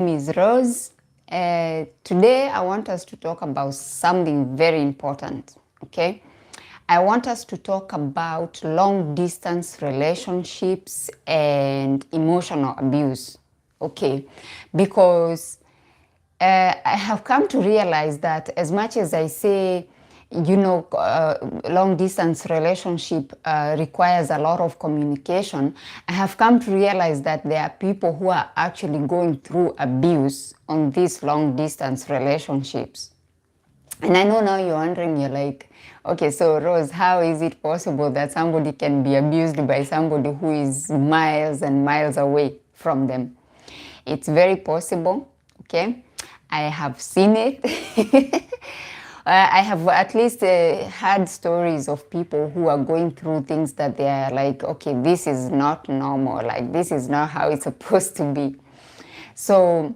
is Rose. Today I want us to talk about something very important, okay? I want us to talk about long distance relationships and emotional abuse, okay? Because I have come to realize that as much as I say, long distance relationship requires a lot of communication, I have come to realize that there are people who are actually going through abuse on these long distance relationships. And I know now you're wondering, you're like, okay, so Rose, how is it possible that somebody can be abused by somebody who is miles and miles away from them? It's very possible, okay? I have seen it. I have at least had stories of people who are going through things that they are like, okay, this is not normal, like this is not how it's supposed to be. So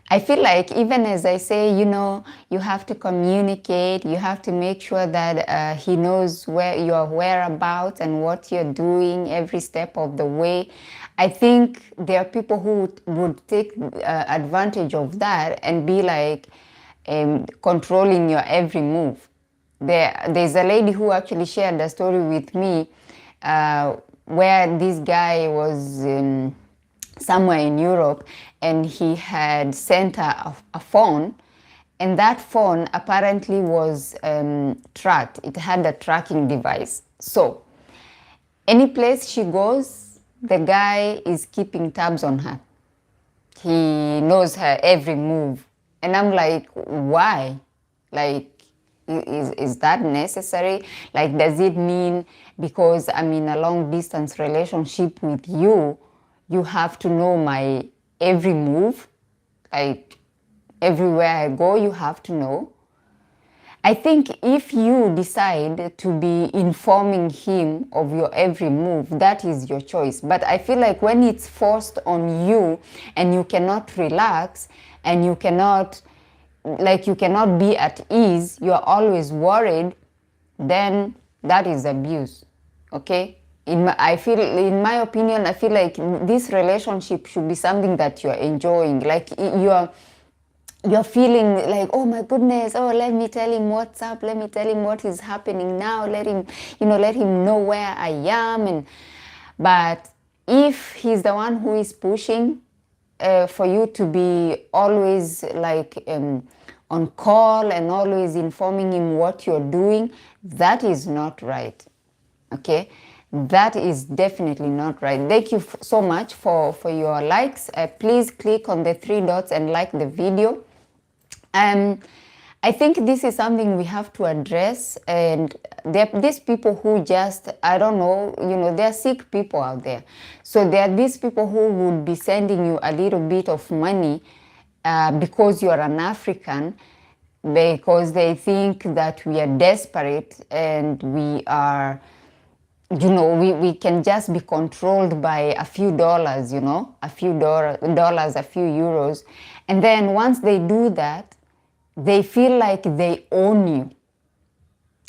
I feel like even as I say, you have to communicate, you have to make sure that he knows where your whereabouts and what you're doing every step of the way. I think there are people who would take advantage of that and be like controlling your every move. There's a lady who actually shared a story with me where this guy was somewhere in Europe, and he had sent her a phone, and that phone apparently was tracked. It had a tracking device. So any place she goes, the guy is keeping tabs on her. He knows her every move. And I'm like, why? Like, is that necessary? Like, does it mean because I'm in a long distance relationship with you, you have to know my every move? Like, everywhere I go, you have to know? I think if you decide to be informing him of your every move, that is your choice. But I feel like when it's forced on you and you cannot relax and you cannot be at ease, you're always worried, then that is abuse, okay? In my opinion, I feel like this relationship should be something that you're enjoying. Like you're feeling like, oh my goodness, oh, let me tell him what's up, let me tell him what is happening now, let him know where I am. But if he's the one who is pushing for you to be always like on call and always informing him what you're doing, that is not right, okay? That is definitely not right. Thank you so much for your likes. Please click on the 3 dots and like the video. I think this is something we have to address, and there are these people who just, I don't know, there are sick people out there. So there are these people who would be sending you a little bit of money because you're an African, because they think that we are desperate and we are, we can just be controlled by a few dollars, a few dollars, a few euros. And then once they do that, they feel like they own you,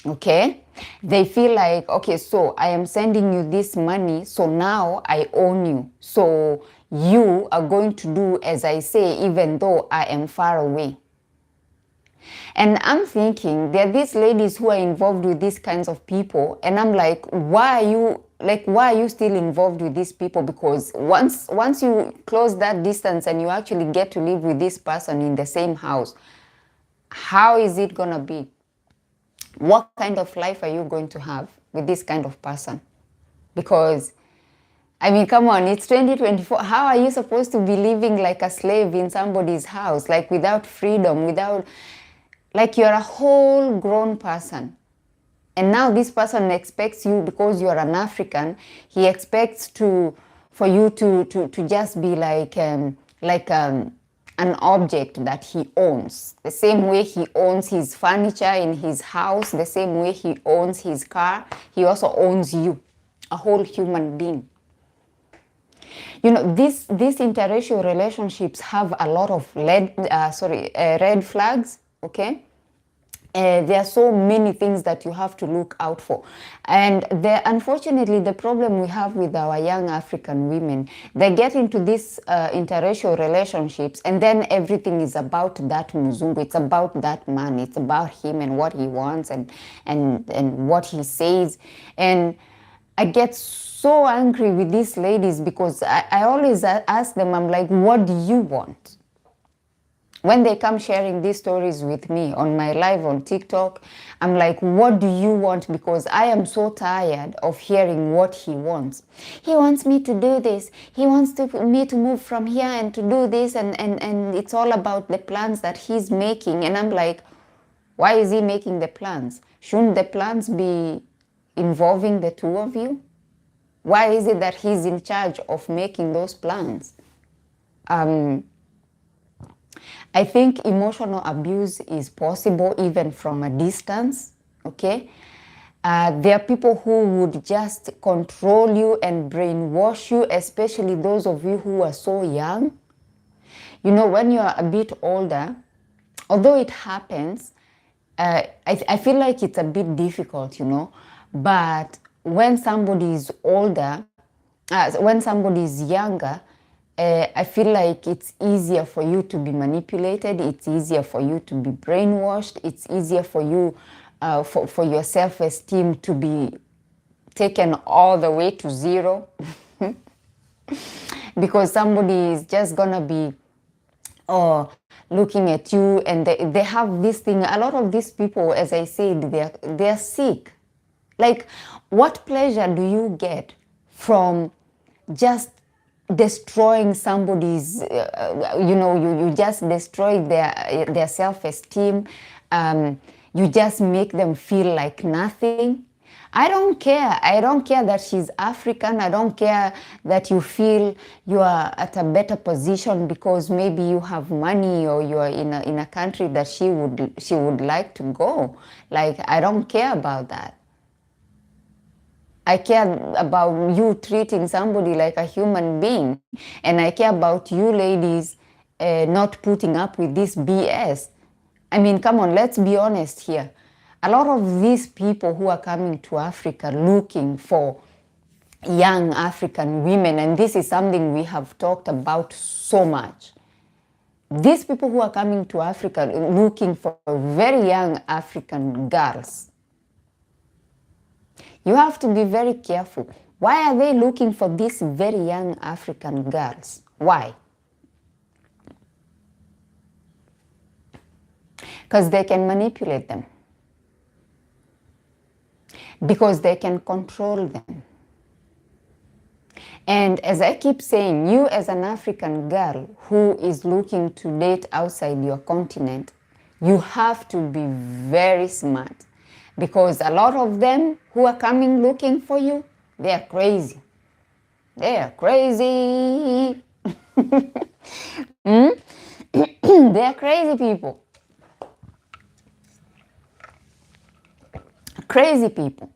okay? They feel like, okay, so I am sending you this money, so now I own you. So you are going to do as I say, even though I am far away. And I'm thinking, there are these ladies who are involved with these kinds of people, and I'm like, why are you still involved with these people? Because once you close that distance and you actually get to live with this person in the same house, how is it gonna be? What kind of life are you going to have with this kind of person? Because, I mean, come on, it's 2024. How are you supposed to be living like a slave in somebody's house, like without freedom, like you're a whole grown person? And now this person expects you, because you're an African, he expects for you to just be like an object that he owns. The same way he owns his furniture in his house, the same way he owns his car, he also owns you, a whole human being. These interracial relationships have a lot of red flags, okay? There are so many things that you have to look out for. And unfortunately, the problem we have with our young African women, they get into these interracial relationships, and then everything is about that Muzungu. It's about that man. It's about him and what he wants and what he says. And I get so angry with these ladies because I always ask them, I'm like, what do you want? When they come sharing these stories with me on my live on TikTok, I'm like, what do you want? Because I am so tired of hearing what he wants. He wants me to do this. He wants me to move from here and to do this. And it's all about the plans that he's making. And I'm like, why is he making the plans? Shouldn't the plans be involving the two of you? Why is it that he's in charge of making those plans? I think emotional abuse is possible even from a distance, okay? There are people who would just control you and brainwash you, especially those of you who are so young. You know, when you're a bit older, although it happens, I feel like it's a bit difficult, you know, but when somebody is older, when somebody is younger, I feel like it's easier for you to be manipulated. It's easier for you to be brainwashed. It's easier for you, for your self-esteem to be taken all the way to zero. Because somebody is just gonna be looking at you, and they have this thing. A lot of these people, as I said, they're sick. Like, what pleasure do you get from just destroying somebody's, you know, you just destroy their self-esteem. You just make them feel like nothing. I don't care. I don't care that she's African. I don't care that you feel you are at a better position because maybe you have money or you are in a country that she would like to go. Like, I don't care about that. I care about you treating somebody like a human being. And I care about you ladies not putting up with this BS. I mean, come on, let's be honest here. A lot of these people who are coming to Africa looking for young African women, and this is something we have talked about so much. These people who are coming to Africa looking for very young African girls, you have to be very careful. Why are they looking for these very young African girls? Why? Because they can manipulate them. Because they can control them. And as I keep saying, you as an African girl who is looking to date outside your continent, you have to be very smart. Because a lot of them who are coming looking for you, they are crazy. They are crazy. They are crazy people. Crazy people.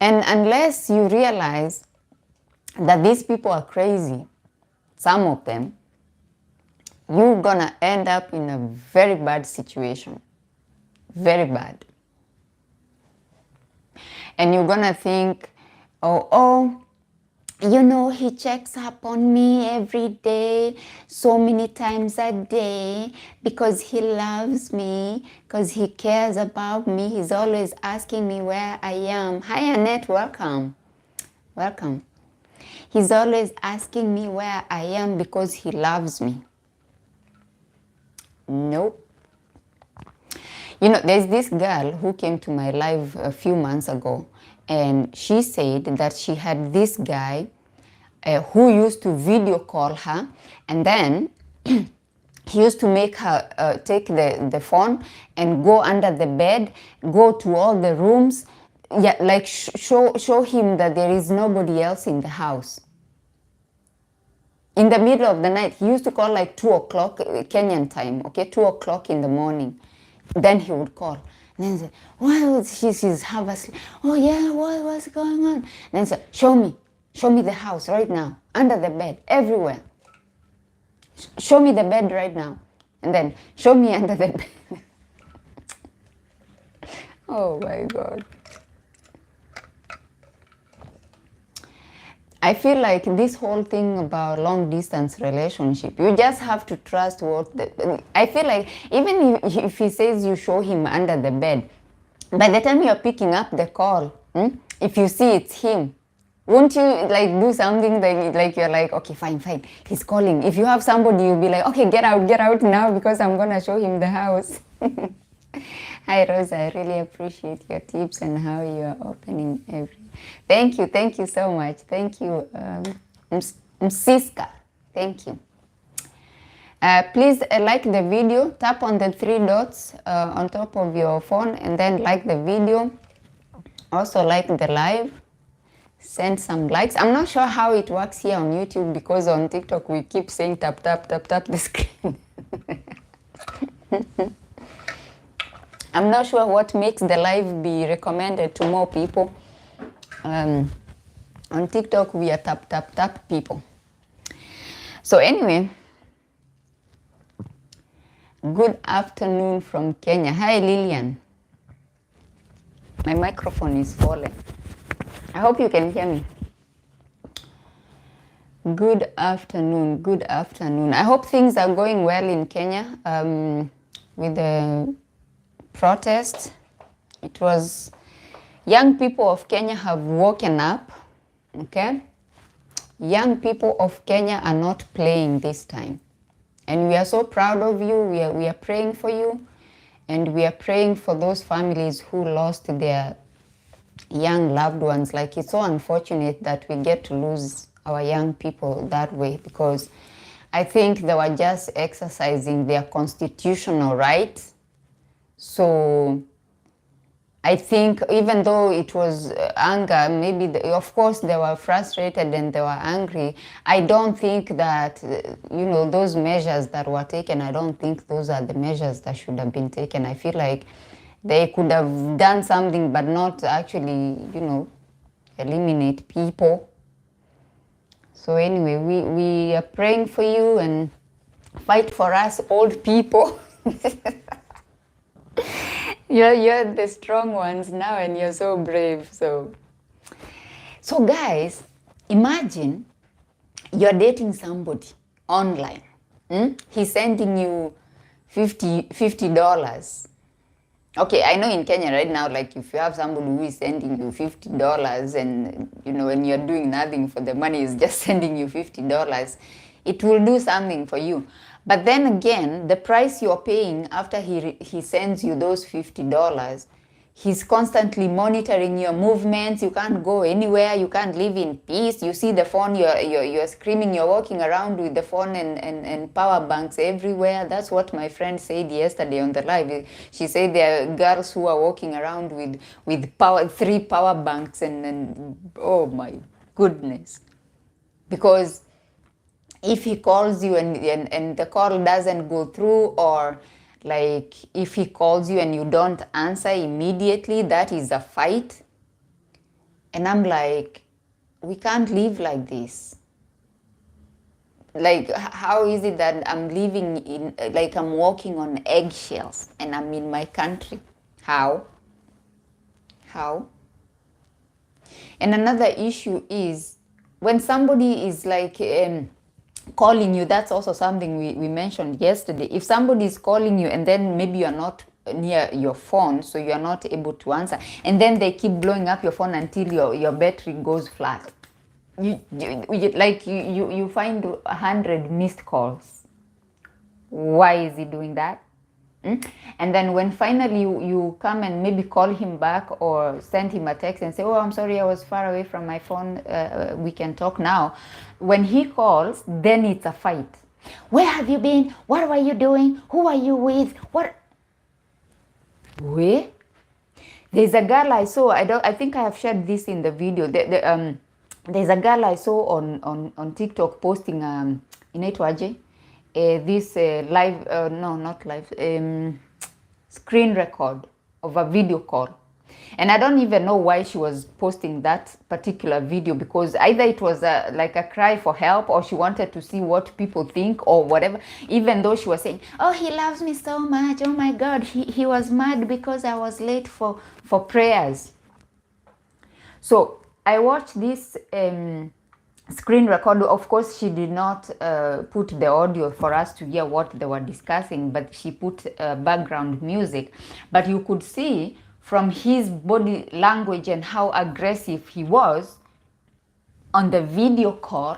And unless you realize that these people are crazy, some of them, you're gonna end up in a very bad situation. Very bad. And you're gonna think, oh, you know, he checks up on me every day, so many times a day, because he loves me, because he cares about me. He's always asking me where I am. Hi, Annette, welcome. Welcome. He's always asking me where I am because he loves me. Nope. You know, there's this girl who came to my live a few months ago, and she said that she had this guy who used to video call her, and then he used to make her take the phone and go under the bed, go to all the rooms, yeah, like show him that there is nobody else in the house. In the middle of the night, he used to call like 2 o'clock Kenyan time, okay, 2 o'clock in the morning. Then he would call. And then say, well, she's half asleep. Oh yeah, what's going on? And then say, show me the house right now, under the bed, everywhere. Show me the bed right now. And then show me under the bed. Oh my God. I feel like this whole thing about long distance relationship, you just have to trust I feel like even if he says you show him under the bed, by the time you're picking up the call, if you see it's him, won't you like do something like you're like, okay, fine, he's calling. If you have somebody, you'll be like, okay, get out now because I'm gonna show him the house. Hi Rosa, I really appreciate your tips and how you are opening everything. Thank you so much. Thank you, Msiska. Thank you. Please like the video, tap on the 3 dots on top of your phone and then like the video. Also like the live, send some likes. I'm not sure how it works here on YouTube because on TikTok we keep saying tap the screen. I'm not sure what makes the live be recommended to more people. On TikTok we are tap people. So anyway, good afternoon from Kenya. Hi Lillian. My microphone is falling. I hope you can hear me. Good afternoon. I hope things are going well in Kenya with the protest. It was young people of Kenya have woken up, okay? Young people of Kenya are not playing this time. And we are so proud of you. We are praying for you. And we are praying for those families who lost their young loved ones. Like, it's so unfortunate that we get to lose our young people that way, because I think they were just exercising their constitutional rights. So I think even though it was anger, maybe, of course, they were frustrated and they were angry. I don't think that, those measures that were taken, I don't think those are the measures that should have been taken. I feel like they could have done something, but not actually, eliminate people. So anyway, we are praying for you and fight for us old people. You're the strong ones now and you're so brave. So guys, imagine you're dating somebody online. He's sending you $50. Okay, I know in Kenya right now, like if you have somebody who is sending you $50 and, when you're doing nothing for the money, is just sending you $50, it will do something for you. But then again, the price you're paying after he sends you those $50, he's constantly monitoring your movements. You can't go anywhere. You can't live in peace. You see the phone, you're screaming, you're walking around with the phone and power banks everywhere. That's what my friend said yesterday on the live. She said there are girls who are walking around with 3 power banks and oh my goodness. Because if he calls you and the call doesn't go through, or like if he calls you and you don't answer immediately, that is a fight. And I'm like, we can't live like this. Like, how is it that I'm living in, like I'm walking on eggshells and I'm in my country? How? And another issue is when somebody is like calling you, that's also something we mentioned yesterday. If somebody is calling you and then maybe you're not near your phone, so you're not able to answer, and then they keep blowing up your phone until your battery goes flat. You find 100 missed calls. Why is he doing that? And then when finally you come and maybe call him back or send him a text and say, oh, I'm sorry, I was far away from my phone, we can talk now. When he calls, then it's a fight. Where have you been? What were you doing? Who are you with? What? Where? There's a girl I saw, I think I have shared this in the video. There's a girl I saw on TikTok posting inaitwaje? This live, no, not live, screen record of a video call. And I don't even know why she was posting that particular video, because either it was like a cry for help, or she wanted to see what people think or whatever, even though she was saying, oh, he loves me so much, oh my God, he was mad because I was late for prayers. So I watched this screen record. Of course, she did not put the audio for us to hear what they were discussing, but she put background music. But you could see from his body language and how aggressive he was on the video call,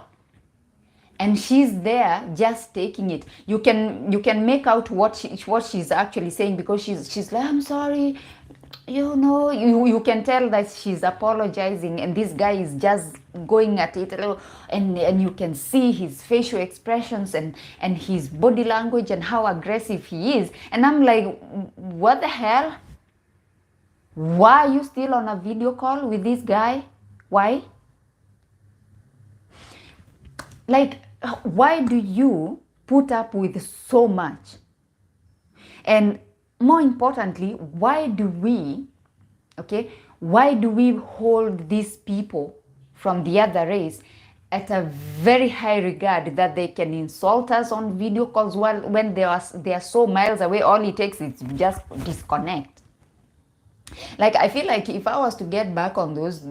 and she's there just taking it. You can make out what she's actually saying, because she's like, I'm sorry, you can tell that she's apologizing, and this guy is just going at it, and you can see his facial expressions and his body language and how aggressive he is. And I'm like, what the hell? Why are you still on a video call with this guy? Why? Like, why do you put up with so much? And more importantly, why do we hold these people from the other race at a very high regard, that they can insult us on video calls when they are so miles away? All it takes is just disconnect. Like, I feel like if I was to get back on those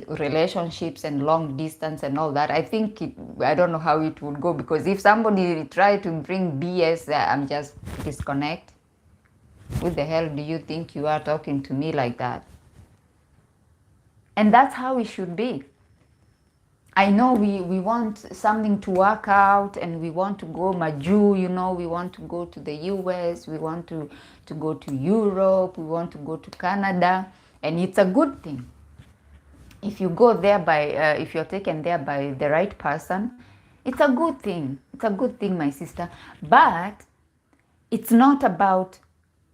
relationships and long distance and all that, I think I don't know how it would go, because if somebody tried to bring BS, I'm just disconnect. Who the hell do you think you are, talking to me like that? And that's how it should be. I know we want something to work out, and we want to go Maju, we want to go to the US, we want to go to Europe, we want to go to Canada, and it's a good thing. If you go there if you're taken there by the right person, it's a good thing. It's a good thing, my sister. But it's not about,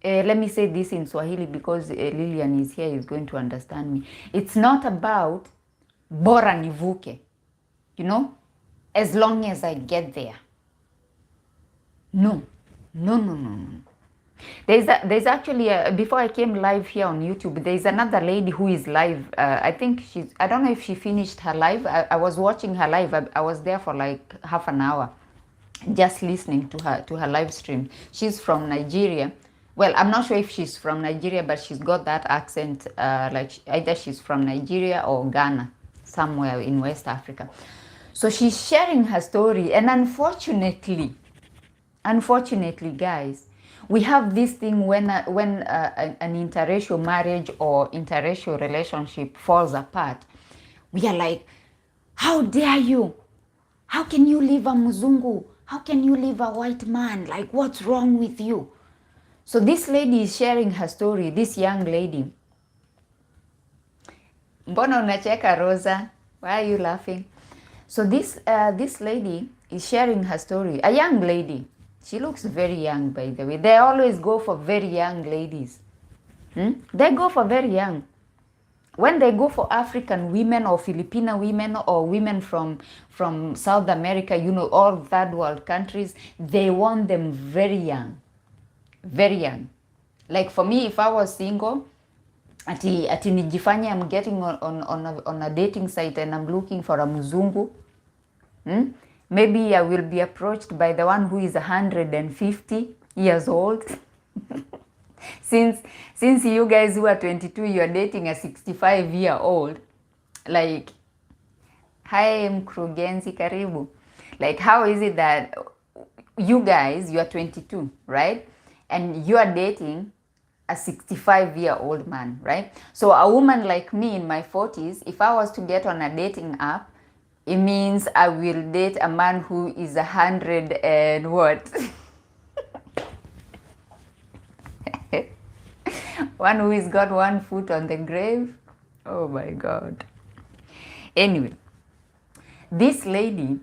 let me say this in Swahili, because Lillian is here, is going to understand me. It's not about bora nivuke, as long as I get there. No. There's actually, before I came live here on YouTube, there's another lady who is live. I think I don't know if she finished her live. I was watching her live. I was there for like half an hour, just listening to her live stream. She's from Nigeria. Well, I'm not sure if she's from Nigeria, but she's got that accent, like either she's from Nigeria or Ghana, somewhere in West Africa. So she's sharing her story, and unfortunately, guys, we have this thing when an interracial marriage or interracial relationship falls apart. We are like, how dare you? How can you leave a Muzungu? How can you leave a white man? Like, what's wrong with you? So this lady is sharing her story, this young lady. Mbona unacheka, Rosa? Why are you laughing? So this lady is sharing her story. A young lady. She looks very young, by the way. They always go for very young ladies. They go for very young. When they go for African women or Filipino women or women from South America, all third world countries, they want them very young. Very young. Like for me, if I was single, ati nijifanye I'm getting on a dating site and I'm looking for a muzungu, maybe I will be approached by the one who is 150 years old. Since you guys who are 22, you are dating a 65-year-old, like, hi mkurugenzi, karibu. Like, how is it that you guys, you are 22, right? And you are dating a 65-year-old man, right? So a woman like me in my 40s, if I was to get on a dating app, it means I will date a man who is 100 and what? One who has got one foot on the grave. Oh my God. Anyway, this lady,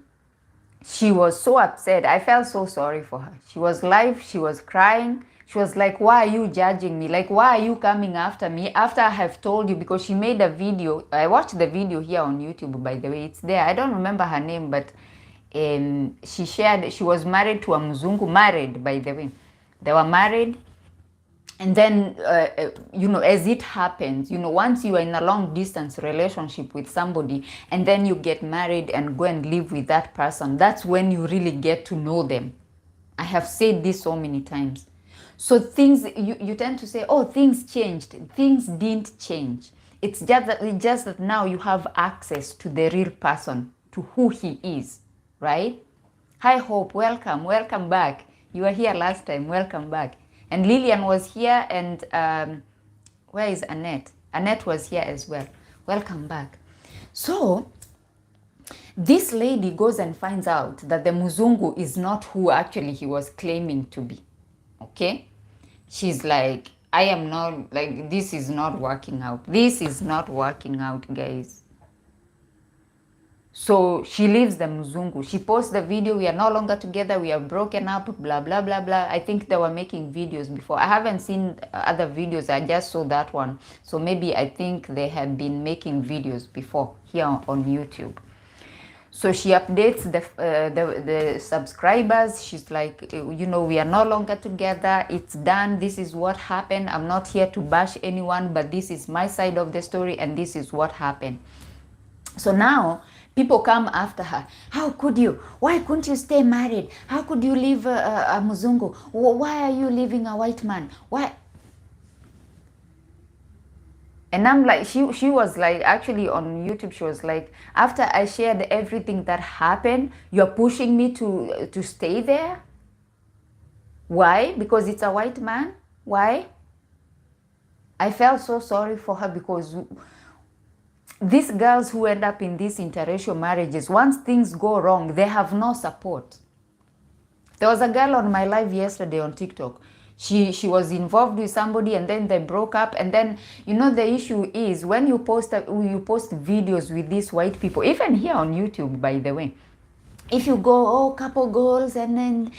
she was so upset. I felt so sorry for her. She was live, she was crying. She was like, why are you judging me? Like, why are you coming after me after I have told you? Because she made a video. I watched the video here on YouTube, by the way. It's there. I don't remember her name, but she shared, she was married to a Mzungu. Married, by the way. They were married. And then, as it happens, once you are in a long distance relationship with somebody and then you get married and go and live with that person, that's when you really get to know them. I have said this so many times. So things, you tend to say, oh, things changed. Things didn't change. It's just that now you have access to the real person, to who he is, right? Hi, Hope. Welcome. Welcome back. You were here last time. Welcome back. And Lillian was here, and where is Annette? Annette was here as well. Welcome back. So this lady goes and finds out that the Muzungu is not who actually he was claiming to be. Okay? She's like, I am not, like, this is not working out. This is not working out, guys. So she leaves the Muzungu. She posts the video, we are no longer together, we are broken up, blah, blah, blah, blah. I think they were making videos before. I haven't seen other videos, I just saw that one. So maybe I think they had been making videos before here on YouTube. So she updates the subscribers. She's like, we are no longer together. It's done. This is what happened. I'm not here to bash anyone, but this is my side of the story and this is what happened. So now people come after her. How could you? Why couldn't you stay married? How could you leave a Muzungu? Why are you leaving a white man? Why? And I'm like, she was like, actually on YouTube, she was like, after I shared everything that happened, you're pushing me to stay there? Why? Because it's a white man? Why? I felt so sorry for her, because these girls who end up in these interracial marriages, once things go wrong, they have no support. There was a girl on my live yesterday on TikTok. She was involved with somebody and then they broke up. And then, the issue is when you post videos with these white people, even here on YouTube, by the way, if you go, oh, couple goals and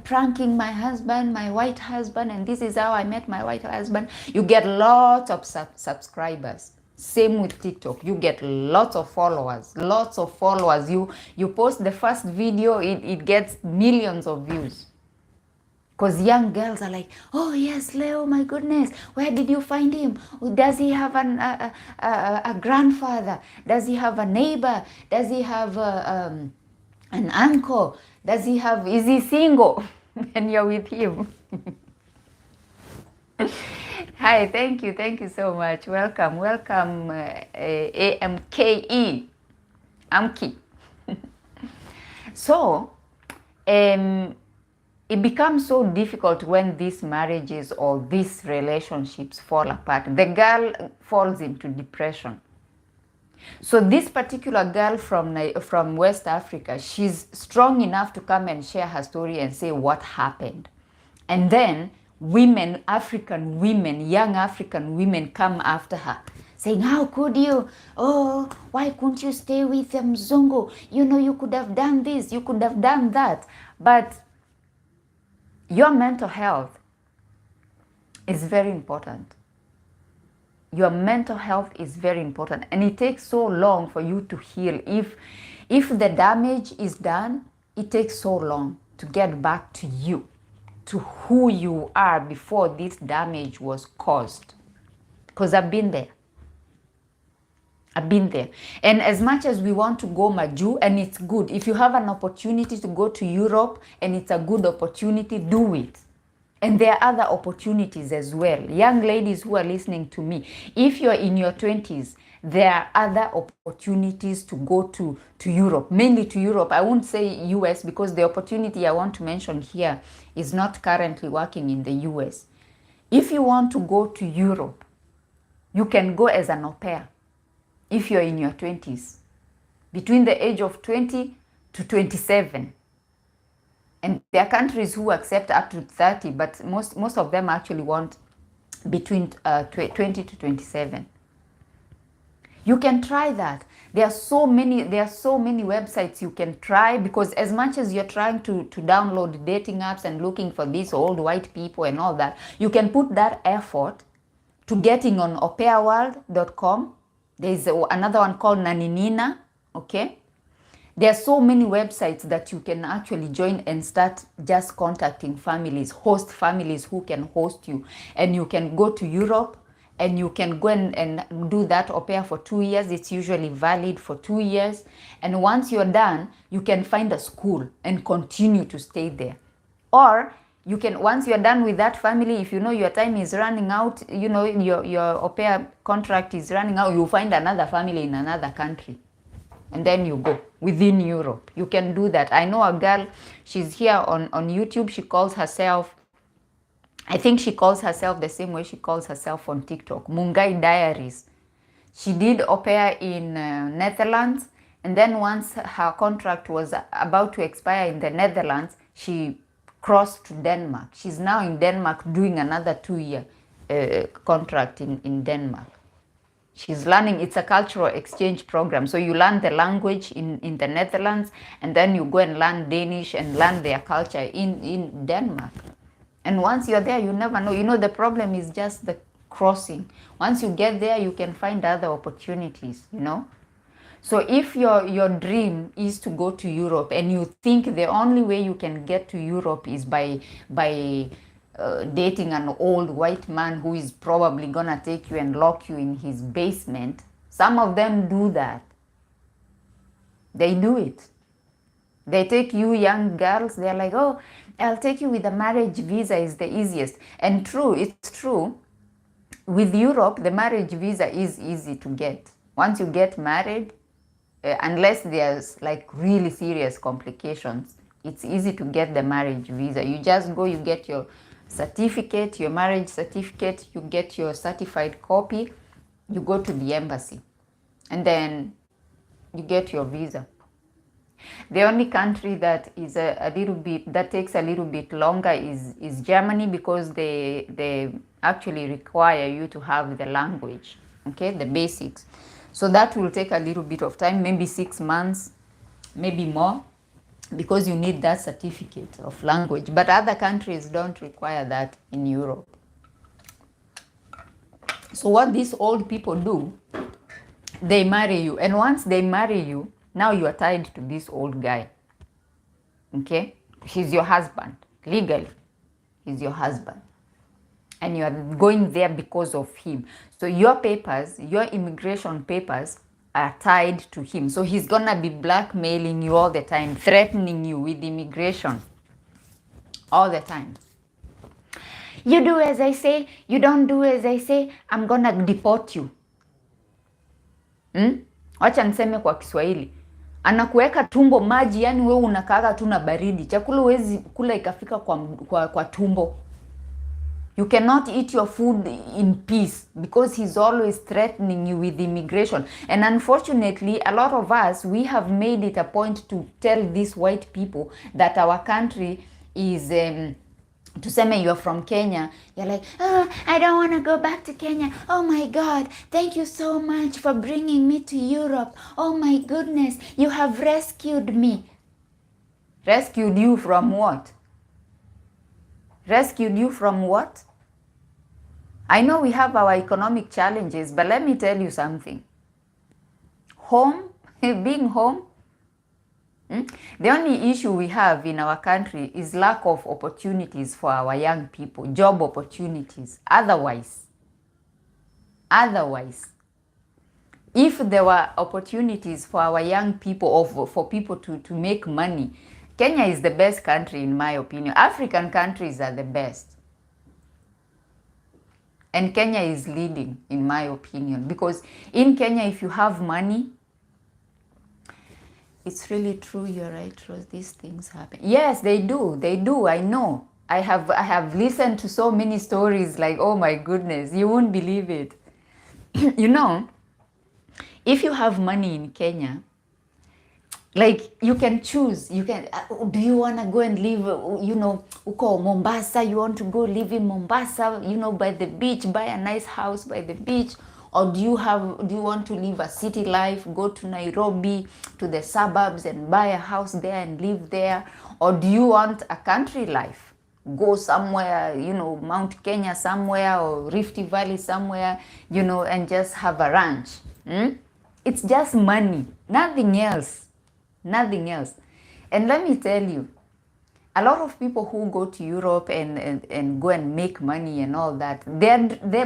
pranking my husband, my white husband, and this is how I met my white husband, you get lots of subscribers. Same with TikTok. You get lots of followers. You post the first video, it gets millions of views. Because young girls are like, oh yes, Leo, my goodness, where did you find him? Does he have a grandfather? Does he have a neighbor? Does he have an uncle? Is he single? And you're with him. Hi, thank you so much. Welcome, AMKE, Amki. So, it becomes so difficult when these marriages or these relationships fall apart. The girl falls into depression. So this particular girl from West Africa, she's strong enough to come and share her story and say what happened. And then young African women come after her, saying, how could you? Oh, why couldn't you stay with Mzungu? You could have done this, you could have done that. But your mental health is very important. Your mental health is very important, and it takes so long for you to heal. If the damage is done, it takes so long to get back to you, to who you are before this damage was caused. Because I've been there. And as much as we want to go Maju, and it's good, if you have an opportunity to go to Europe and it's a good opportunity, do it. And there are other opportunities as well. Young ladies who are listening to me, if you're in your 20s, there are other opportunities to go to Europe, mainly to Europe. I won't say US, because the opportunity I want to mention here is not currently working in the US. If you want to go to Europe, you can go as an au pair. If you're in your 20s, between the age of 20 to 27. And there are countries who accept up to 30, but most of them actually want between 20 to 27. You can try that. There are so many websites you can try, because as much as you're trying to download dating apps and looking for these old white people and all that, you can put that effort to getting on aupairworld.com. There's another one called Naninina, okay? There are so many websites that you can actually join and start just contacting families, host families who can host you. And you can go to Europe and you can go and do that au pair for 2 years. It's usually valid for 2 years. And once you're done, you can find a school and continue to stay there. Or you can, once you're done with that family, if you know your time is running out, you know, your au pair contract is running out, you find another family in another country. And then you go within Europe. You can do that. I know a girl, she's here on YouTube. She calls herself, I think she calls herself the same way she calls herself on TikTok, Mungai Diaries. She did au pair in Netherlands. And then once her contract was about to expire in the Netherlands, she crossed to Denmark. She's now in Denmark doing another 2-year contract in Denmark. She's learning, it's a cultural exchange program. So you learn the language in the Netherlands, and then you go and learn Danish and learn their culture in Denmark. And once you're there, you never know. You know, the problem is just the crossing. Once you get there, you can find other opportunities, you know. So if your dream is to go to Europe and you think the only way you can get to Europe is by dating an old white man who is probably gonna take you and lock you in his basement. Some of them do that. They do it. They take you young girls, they're like, oh, I'll take you with a marriage visa is the easiest. And true, it's true. With Europe, the marriage visa is easy to get. Once you get married, unless there's like really serious complications, it's easy to get the marriage visa. You just go, you get your certificate, your marriage certificate, you get your certified copy, you go to the embassy, and then you get your visa. The only country that is a little bit, that takes a little bit longer is Germany, because they actually require you to have the language, okay, the basics. So that will take a little bit of time, maybe 6 months, maybe more, because you need that certificate of language. But other countries don't require that in Europe. So what these old people do, they marry you. And once they marry you, now you are tied to this old guy. Okay? He's your husband. Legally, he's your husband. And you are going there because of him. So your papers, your immigration papers are tied to him. So he's gonna be blackmailing you all the time, threatening you with immigration all the time. You do as I say, you don't do as I say, I'm gonna deport you. Wacha niseme kwa Kiswahili. Anakuweka tumbo maji, yani wewe unakaaga tu na baridi. Chakula huwezi kula ikafika kwa tumbo. You cannot eat your food in peace because he's always threatening you with immigration. And unfortunately, a lot of us, we have made it a point to tell these white people that our country is, tuseme you're from Kenya, you're like, oh, I don't want to go back to Kenya. Oh my God, thank you so much for bringing me to Europe. Oh my goodness, you have rescued me. Rescued you from what? Rescued you from what? I know we have our economic challenges, but let me tell you something. Home, being home, the only issue we have in our country is lack of opportunities for our young people, job opportunities. Otherwise, if there were opportunities for our young people or for people to make money, Kenya is the best country in my opinion. African countries are the best. And Kenya is leading in my opinion, because in Kenya, if you have money, it's really true, you're right, Rose, these things happen. Yes, they do, I know. I have listened to so many stories like, oh my goodness, you won't believe it. You know, if you have money in Kenya, like you can choose, you can, do you want to go and live, you know, uko Mombasa, you want to go live in Mombasa, you know, by the beach, buy a nice house by the beach, or do you want to live a city life, go to Nairobi, to the suburbs and buy a house there and live there, or do you want a country life, go somewhere, you know, Mount Kenya somewhere, or Rift Valley somewhere, you know, and just have a ranch. It's just money, nothing else. nothing else. And let me tell you, a lot of people who go to Europe and go and make money and all that,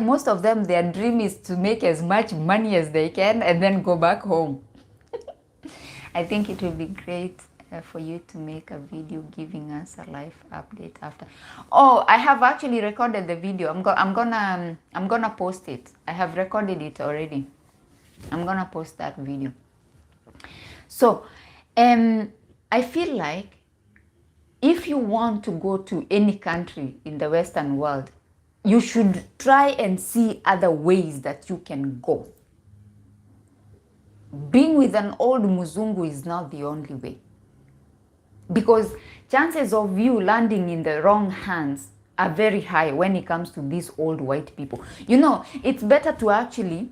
most of them, their dream is to make as much money as they can and then go back home. I think it will be great for you to make a video giving us a life update after. Oh, I have actually recorded the video. I'm gonna post it. I have recorded it already. I'm gonna post that video. So, I feel like if you want to go to any country in the Western world, you should try and see other ways that you can go. Being with an old Muzungu is not the only way. Because chances of you landing in the wrong hands are very high when it comes to these old white people. You know, it's better to actually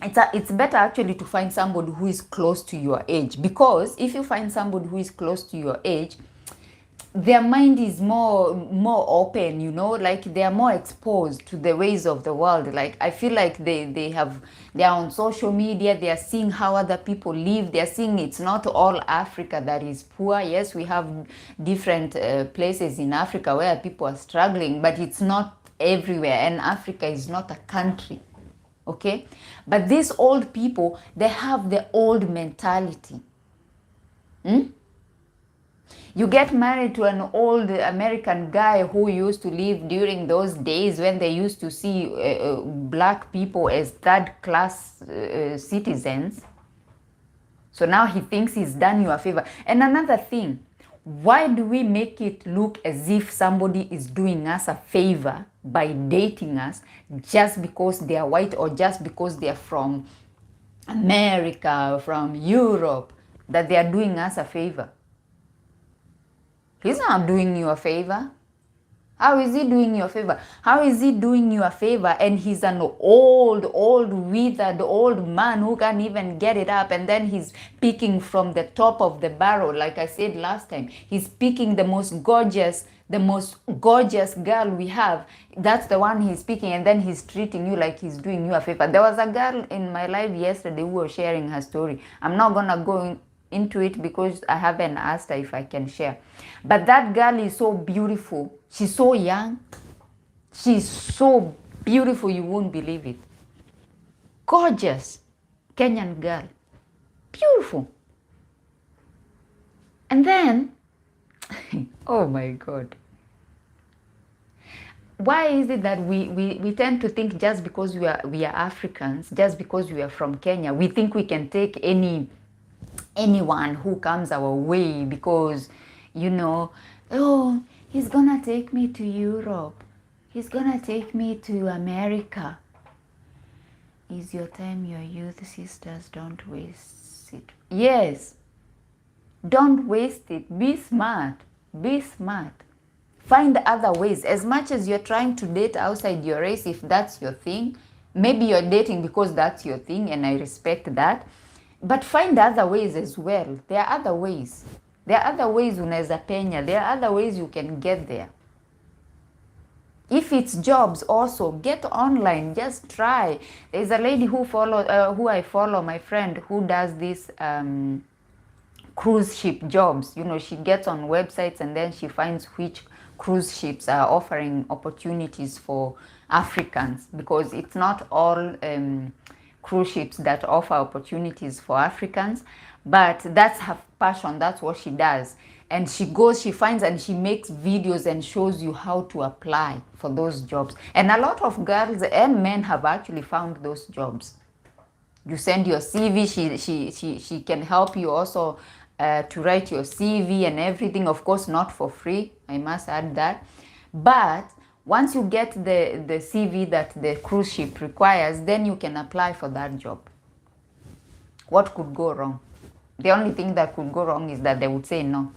to find somebody who is close to your age. Because if you find somebody who is close to your age, their mind is more open, you know, like they are more exposed to the ways of the world. Like I feel like they are on social media, they are seeing how other people live, they are seeing it's not all Africa that is poor. Yes, we have different places in Africa where people are struggling, but it's not everywhere, and Africa is not a country, okay? But these old people, they have the old mentality. You get married to an old American guy who used to live during those days when they used to see black people as third-class citizens. So now he thinks he's done you a favor. And another thing, why do we make it look as if somebody is doing us a favor by dating us just because they are white or just because they are from America, from Europe, that they are doing us a favor? He's not doing you a favor. How is he doing you a favor? How is he doing you a favor and he's an old, withered, old man who can't even get it up, and then he's picking from the top of the barrel, like I said last time. He's picking the most gorgeous girl we have. That's the one he's picking, and then he's treating you like he's doing you a favor. There was a girl in my life yesterday who was sharing her story. I'm not gonna go into it because I haven't asked her if I can share. But that girl is so beautiful. She's so young. She's so beautiful, you won't believe it. Gorgeous Kenyan girl. Beautiful. And then, oh my God. Why is it that we tend to think just because we are Africans, just because we are from Kenya, we think we can take anyone who comes our way because, you know, oh, he's gonna take me to Europe, he's gonna take me to America. Is your time, your youth, sisters, don't waste it. Yes, don't waste it. Be smart. Find other ways. As much as you're trying to date outside your race, if that's your thing, maybe you're dating because that's your thing, and I respect that. But find other ways as well. There are other ways. Unaweza penya. There are other ways you can get there. If it's jobs also, get online. Just try. There's a lady who I follow, my friend, who does this cruise ship jobs. You know, she gets on websites and then she finds which cruise ships are offering opportunities for Africans, because it's not all cruise ships that offer opportunities for Africans, but that's her passion. That's what she does. And she goes, she finds, and she makes videos and shows you how to apply for those jobs. And a lot of girls and men have actually found those jobs. You send your CV, she can help you also to write your CV and everything. Of course, not for free, I must add that. But once you get the CV that the cruise ship requires, then you can apply for that job. What could go wrong? The only thing that could go wrong is that they would say no.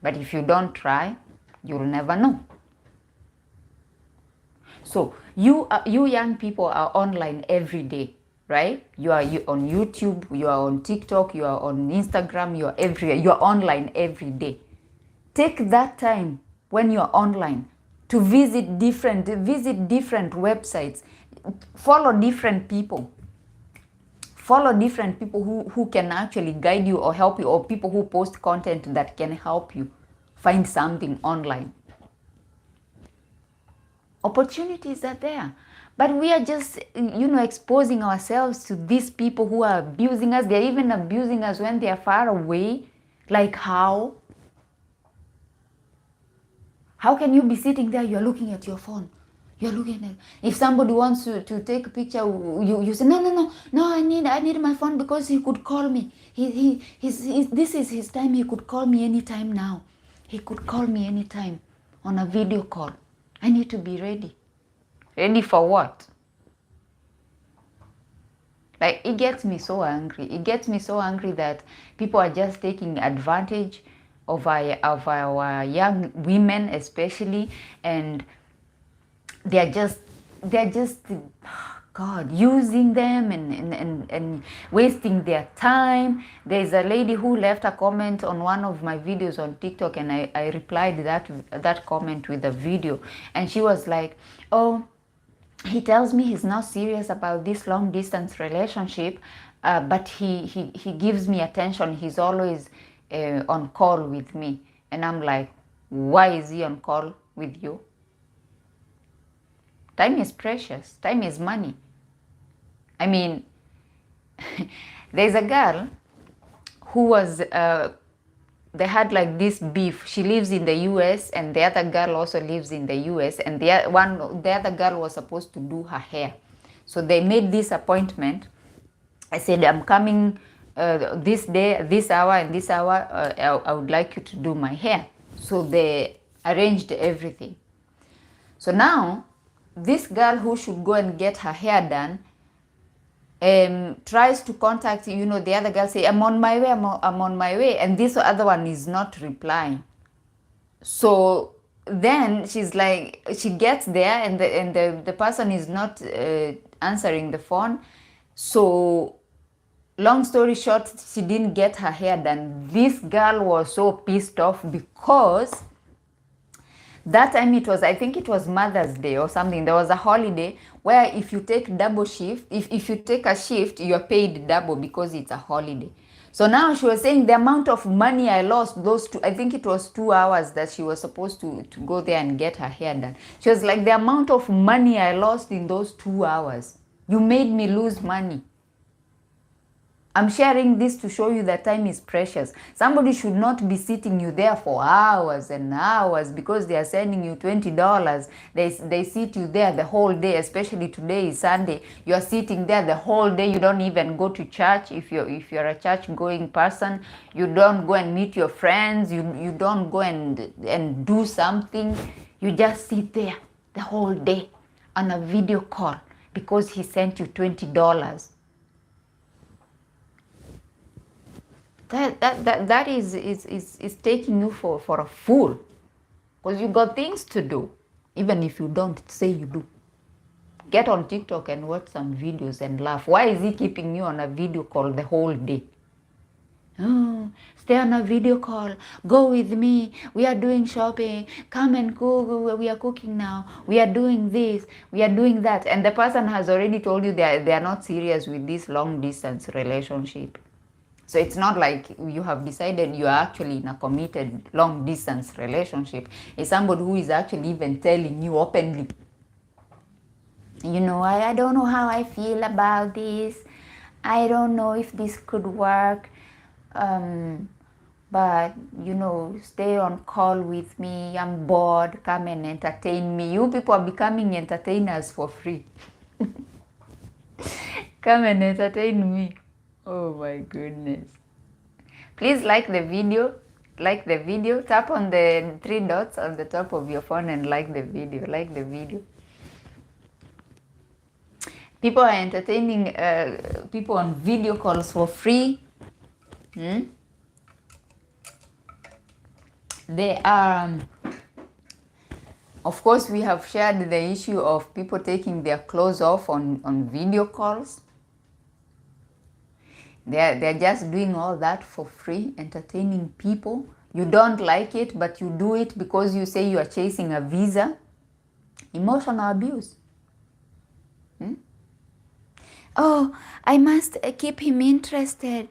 But if you don't try, you'll never know. So you young people are online every day, right? You are on YouTube, you are on TikTok, you are on Instagram, you are everywhere. You are online every day. Take that time when you are online to visit different websites, follow different people. Follow different people who can actually guide you or help you, or people who post content that can help you find something online. Opportunities are there, but we are just, exposing ourselves to these people who are abusing us. They're even abusing us when they are far away. Like how? How can you be sitting there, you're looking at your phone? You're looking at, if somebody wants to take a picture, you say, no, I need my phone because he could call me. This is his time. He could call me anytime now. He could call me anytime on a video call. I need to be ready. Ready for what? Like, it gets me so angry. It gets me so angry that people are just taking advantage of our young women, especially, and they're just God, using them and wasting their time. There's a lady who left a comment on one of my videos on TikTok, and I replied that comment with a video, and she was like, oh, he tells me he's not serious about this long distance relationship, but he gives me attention. He's always on call with me. And I'm like, why is he on call with you? Time is precious. Time is money. I mean, there's a girl who was, they had like this beef. She lives in the US, and the other girl also lives in the US, and the other girl was supposed to do her hair. So they made this appointment. I said, I'm coming this day, this hour, and this hour, I would like you to do my hair. So they arranged everything. So now, this girl who should go and get her hair done tries to contact, the other girl say, I'm on my way, I'm on my way. And this other one is not replying. So then she's like, she gets there, and the person is not answering the phone. So long story short, she didn't get her hair done. This girl was so pissed off because that time I think it was Mother's Day or something. There was a holiday where if you take double shift, if you take a shift, you're paid double because it's a holiday. So now she was saying the amount of money I lost, I think it was 2 hours that she was supposed to go there and get her hair done. She was like, the amount of money I lost in those 2 hours, you made me lose money. I'm sharing this to show you that time is precious. Somebody should not be sitting you there for hours and hours because they are sending you $20. They sit you there the whole day, especially today is Sunday. You are sitting there the whole day. You don't even go to church. If you're a church-going person, you don't go and meet your friends. You don't go and do something. You just sit there the whole day on a video call because he sent you $20. That is taking you for a fool, because you got things to do, even if you don't say you do. Get on TikTok and watch some videos and laugh. Why is he keeping you on a video call the whole day? Oh, stay on a video call. Go with me. We are doing shopping. Come and cook. We are cooking now. We are doing this. We are doing that. And the person has already told you they are not serious with this long distance relationship. So it's not like you have decided you are actually in a committed long distance relationship. It's somebody who is actually even telling you openly, I don't know how I feel about this. I don't know if this could work. But, stay on call with me. I'm bored. Come and entertain me. You people are becoming entertainers for free. Come and entertain me. Oh my goodness. Please like the video. Like the video. Tap on the 3 dots on the top of your phone and like the video. Like the video. People are entertaining people on video calls for free. They are, of course, we have shared the issue of people taking their clothes off on video calls. They're just doing all that for free, entertaining people. You don't like it, but you do it because you say you are chasing a visa. Emotional abuse. Oh, I must keep him interested,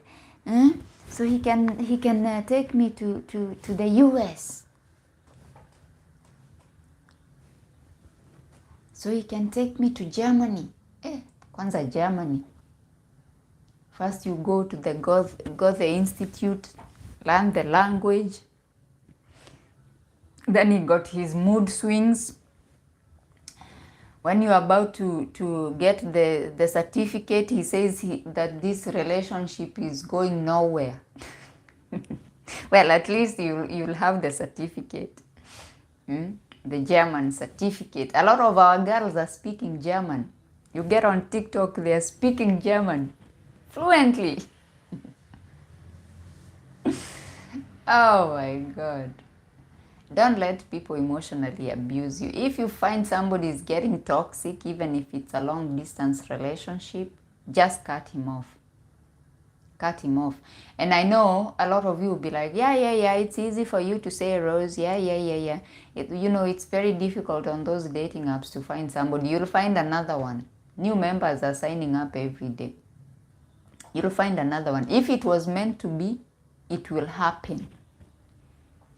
so he can take me to the US. So he can take me to Germany. Kwanza Germany. First you go to the Goethe Institute, learn the language. Then he got his mood swings. When you're about to get the certificate, he says that this relationship is going nowhere. Well, at least you'll have the certificate. The German certificate. A lot of our girls are speaking German. You get on TikTok, they're speaking German fluently. Oh my God. Don't let people emotionally abuse you. If you find somebody is getting toxic, even if it's a long distance relationship, just cut him off. Cut him off. And I know a lot of you will be like, yeah, it's easy for you to say, Rose, yeah. It's very difficult on those dating apps to find somebody. You'll find another one. New members are signing up every day. You'll find another one. If it was meant to be, it will happen.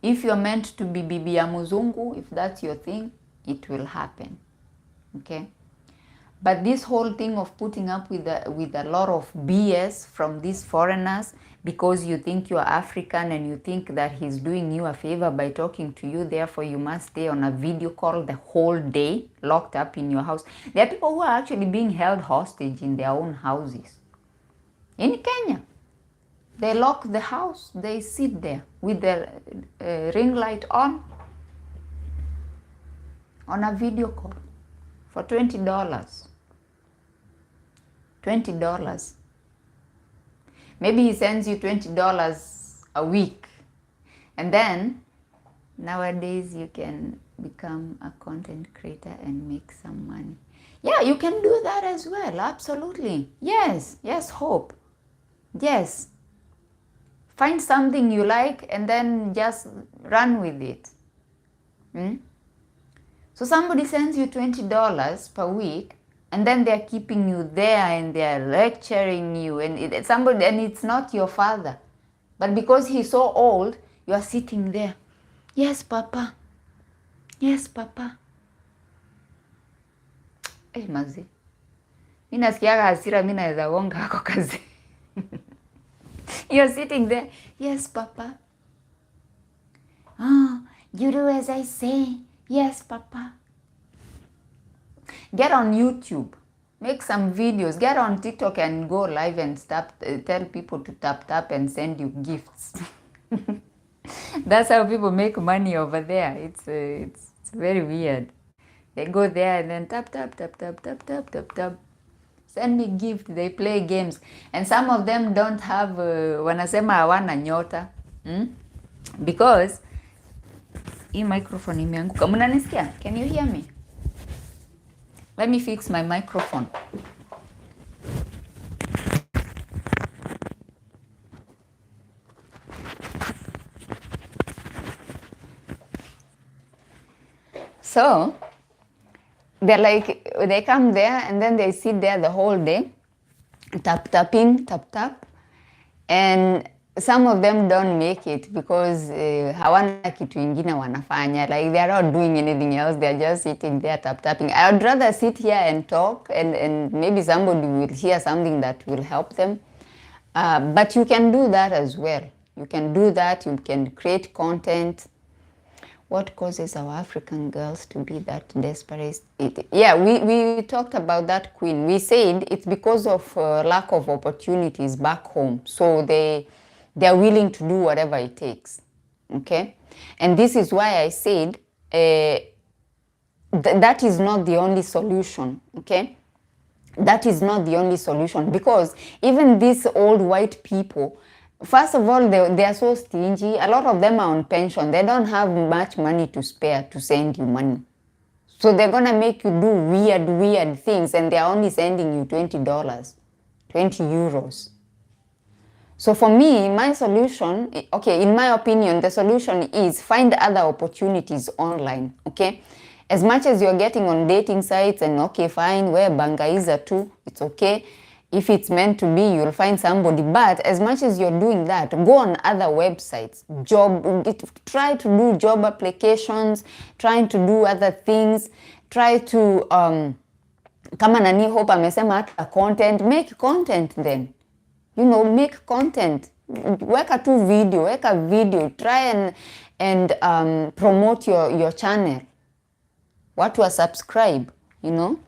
If you're meant to be bibi ya muzungu, if that's your thing, it will happen. Okay? But this whole thing of putting up with a lot of BS from these foreigners because you think you're African and you think that he's doing you a favor by talking to you, therefore you must stay on a video call the whole day, locked up in your house. There are people who are actually being held hostage in their own houses. In Kenya, they lock the house, they sit there with their ring light on a video call for $20. $20. Maybe he sends you $20 a week. And then nowadays you can become a content creator and make some money. Yeah, you can do that as well. Absolutely. Yes, Hope. Yes. Find something you like and then just run with it. So somebody sends you $20 per week, and then they're keeping you there and they're lecturing you, and it's not your father. But because he's so old, you are sitting there. Yes, Papa. Yes, Papa. Mazi. Mimi nasikiaga hasira, mimi naweza gonga hako kazi. You're sitting there. Yes, Papa. Oh, you do as I say. Yes, Papa. Get on YouTube. Make some videos. Get on TikTok and go live and tell people to tap and send you gifts. That's how people make money over there. It's very weird. They go there and then tap. Send me gift. They play games. And some of them don't have, wanasema hawana nyota. Because, hii microphone imeanguka. Mnanisikia? Can you hear me? Let me fix my microphone. So, they come there and then they sit there the whole day, tap. And some of them don't make it because hawana kitu ingine wanafanya. Like they are not doing anything else. They are just sitting there tapping. I would rather sit here and talk and maybe somebody will hear something that will help them. But you can do that as well. You can do that. You can create content. What causes our African girls to be that desperate? We talked about that, Queen. We said it's because of lack of opportunities back home. So they're willing to do whatever it takes. Okay? And this is why I said that is not the only solution. Okay? That is not the only solution, because even these old white people, first of all, they are so stingy. A lot of them are on pension. They don't have much money to spare to send you money. So they're going to make you do weird things, and they're only sending you $20, 20 euros. So for me, my solution, okay, in my opinion, the solution is find other opportunities online, okay? As much as you're getting on dating sites and okay, fine, wear bangaiza too, it's okay. if it's meant to be, you'll find somebody. But as much as you're doing that, go on other websites, try to do job applications, trying to do other things, try to kama nani Hope amesema hata content, make content then. You know, make content. Weka video, try and promote your channel. Watu wa subscribe, you know.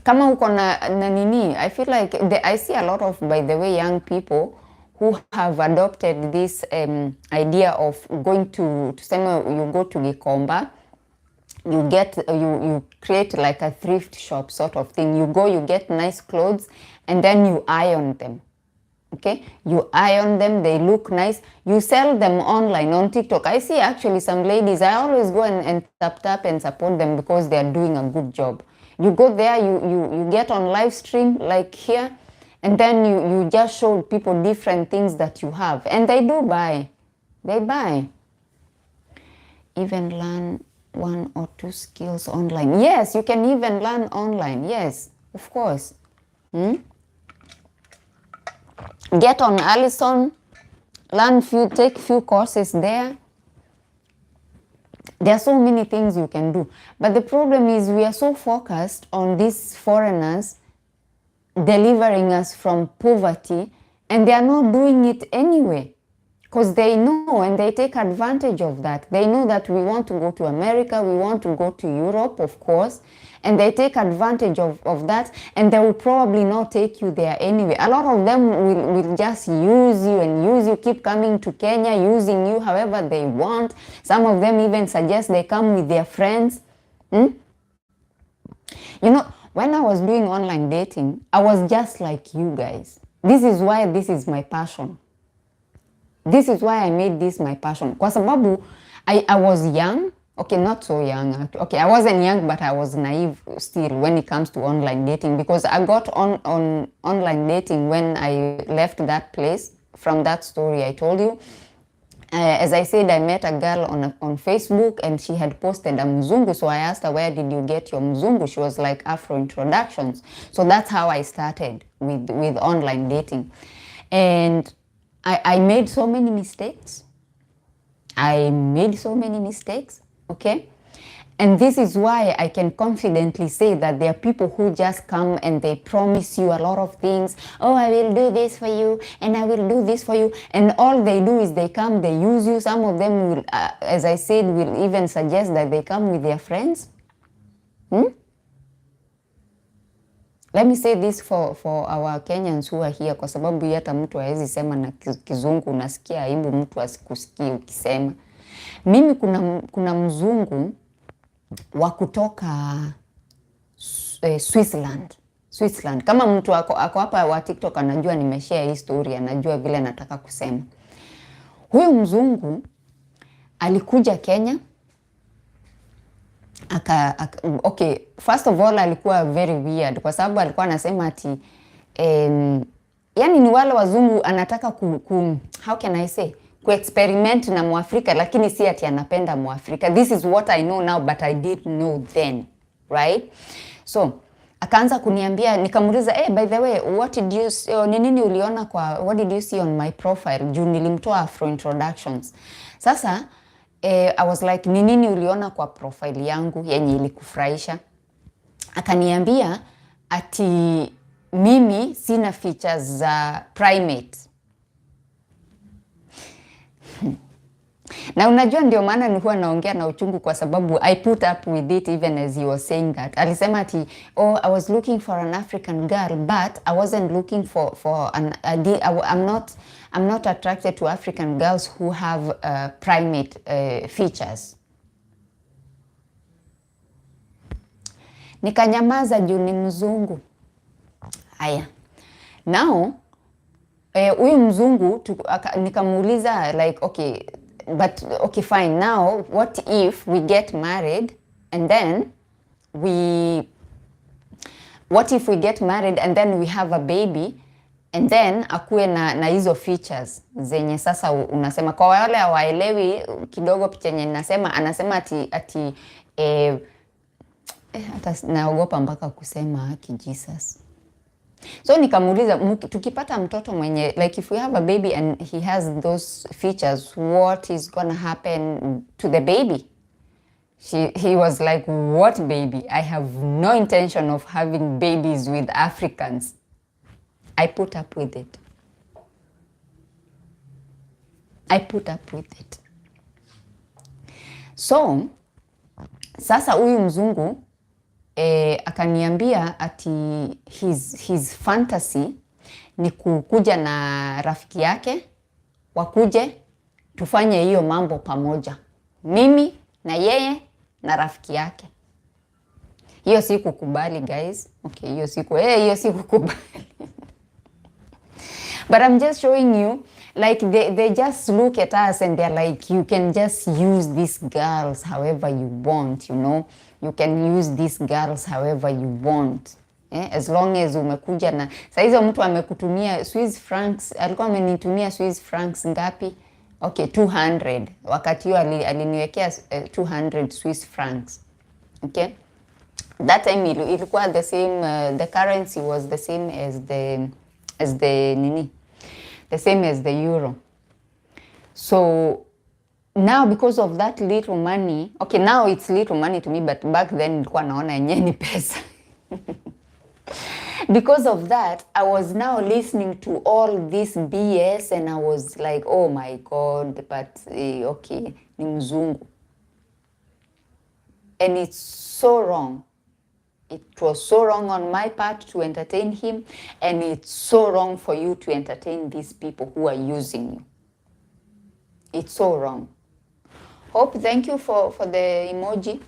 Kama uko na nini, I feel like I see a lot of, by the way, young people who have adopted this idea of going to sema you go to Gikomba, you create like a thrift shop sort of thing. You go, you get nice clothes, and then you iron them. Okay, you iron them, they look nice, you sell them online on TikTok. I see actually some ladies, I always go and tap and support them because they are doing a good job. You go there, you get on live stream like here, and then you just show people different things that you have, and they do buy. They buy. Even learn 1 or 2 skills online. Yes, you can even learn online. Yes, of course. Get on Allison, take few courses there. There are so many things you can do. But the problem is we are so focused on these foreigners delivering us from poverty, and they are not doing it anyway. Because they know, and they take advantage of that. They know that we want to go to America, we want to go to Europe, of course, and they take advantage of that, and they will probably not take you there anyway. A lot of them will just use you and use you, keep coming to Kenya, using you however they want. Some of them even suggest they come with their friends. You know, when I was doing online dating, I was just like you guys. This is why this is my passion. This is why I made this my passion. Kwa sababu I was young. Okay, not so young. Okay, I wasn't young, but I was naive still when it comes to online dating, because I got on online dating when I left that place from that story I told you. As I said, I met a girl on Facebook, and she had posted a mzungu. So I asked her, where did you get your mzungu? She was like, Afro Introductions. So that's how I started with online dating. And I made so many mistakes. Okay? And this is why I can confidently say that there are people who just come and they promise you a lot of things. Oh, I will do this for you, and I will do this for you. And all they do is they come, they use you. Some of them will, as I said, will even suggest that they come with their friends. Let me say this for our Kenyans who are here, kwa sababu hata mtu hawezi sema na kizungu, unasikia aibu mtu asikusikie ukisema. Mimi kuna mzungu wa kutoka Switzerland. Kama mtu ako hapa wa TikTok anajua nimeshare hii story, anajua vile nataka kusema. Huyu mzungu alikuja Kenya. Okay, first of all alikuwa very weird kwa sababu alikuwa anasema ati yani ni wale wazungu anataka how can I say, experiment na Mwafrika, lakini si ati anapenda Mwafrika. This is what I know now, but I didn't know then, right? So akaanza kuniambia, nikamuuliza, by the way, what did you nini uliona what did you see on my profile? Juu nilimtoa Afro Introductions. Sasa I was like, ni nini uliona kwa profile yangu yenye ilikufurahisha? Akaniambia ati mimi sina features za primate. Na unajua ndio maana nilikuwa naongea na uchungu, kwa sababu I put up with it even as he was saying that. Alisema ati, I was looking for an African girl, but I wasn't looking for I'm not attracted to African girls who have primate features. Nikanyamaza juu ni mzungu. Haya. Now, huyu mzungu nikamuuliza like, okay fine, now what if we get married and then we have a baby and then akuwe na hizo features zenye sasa unasema. Kwa wale hawaelewi kidogo picha yenye nasema, anasema ati hata naogopa mpaka kusema haki Jesus. So nikamuuliza, tukipata mtoto mwenye like if we have a baby and he has those features, what is gonna happen to the baby? He was like, what baby? I have no intention of having babies with Africans. I put up with it. I put up with it. So sasa huyu mzungu akaniambia ati his fantasy ni kukuja na rafiki yake, wakuje tufanye hiyo mambo pamoja, mimi na yeye na rafiki yake. Hiyo si kukubali guys. Okay, hiyo si kukubali. But I'm just showing you, like they just look at us and they're like, you can just use these girls however you want, you know. You can use these girls however you want. As long as umekuja na saa hizo mtu amekutumia Swiss francs, alikuwa amenitumia Swiss francs ngapi? Okay, 200. Wakati hiyo aliniwekea 200 Swiss francs. Okay? That time ilikuwa the same, the currency was the same as the euro. So now because of that little money, okay, now it's little money to me, but back then nilikuwa naona yenyewe ni pesa. Because of that, I was now listening to all this BS and I was like, oh my God, but okay, ni mzungu. And it's so wrong. It was so wrong on my part to entertain him, and it's so wrong for you to entertain these people who are using you. It's so wrong. Hope, thank you for the emoji.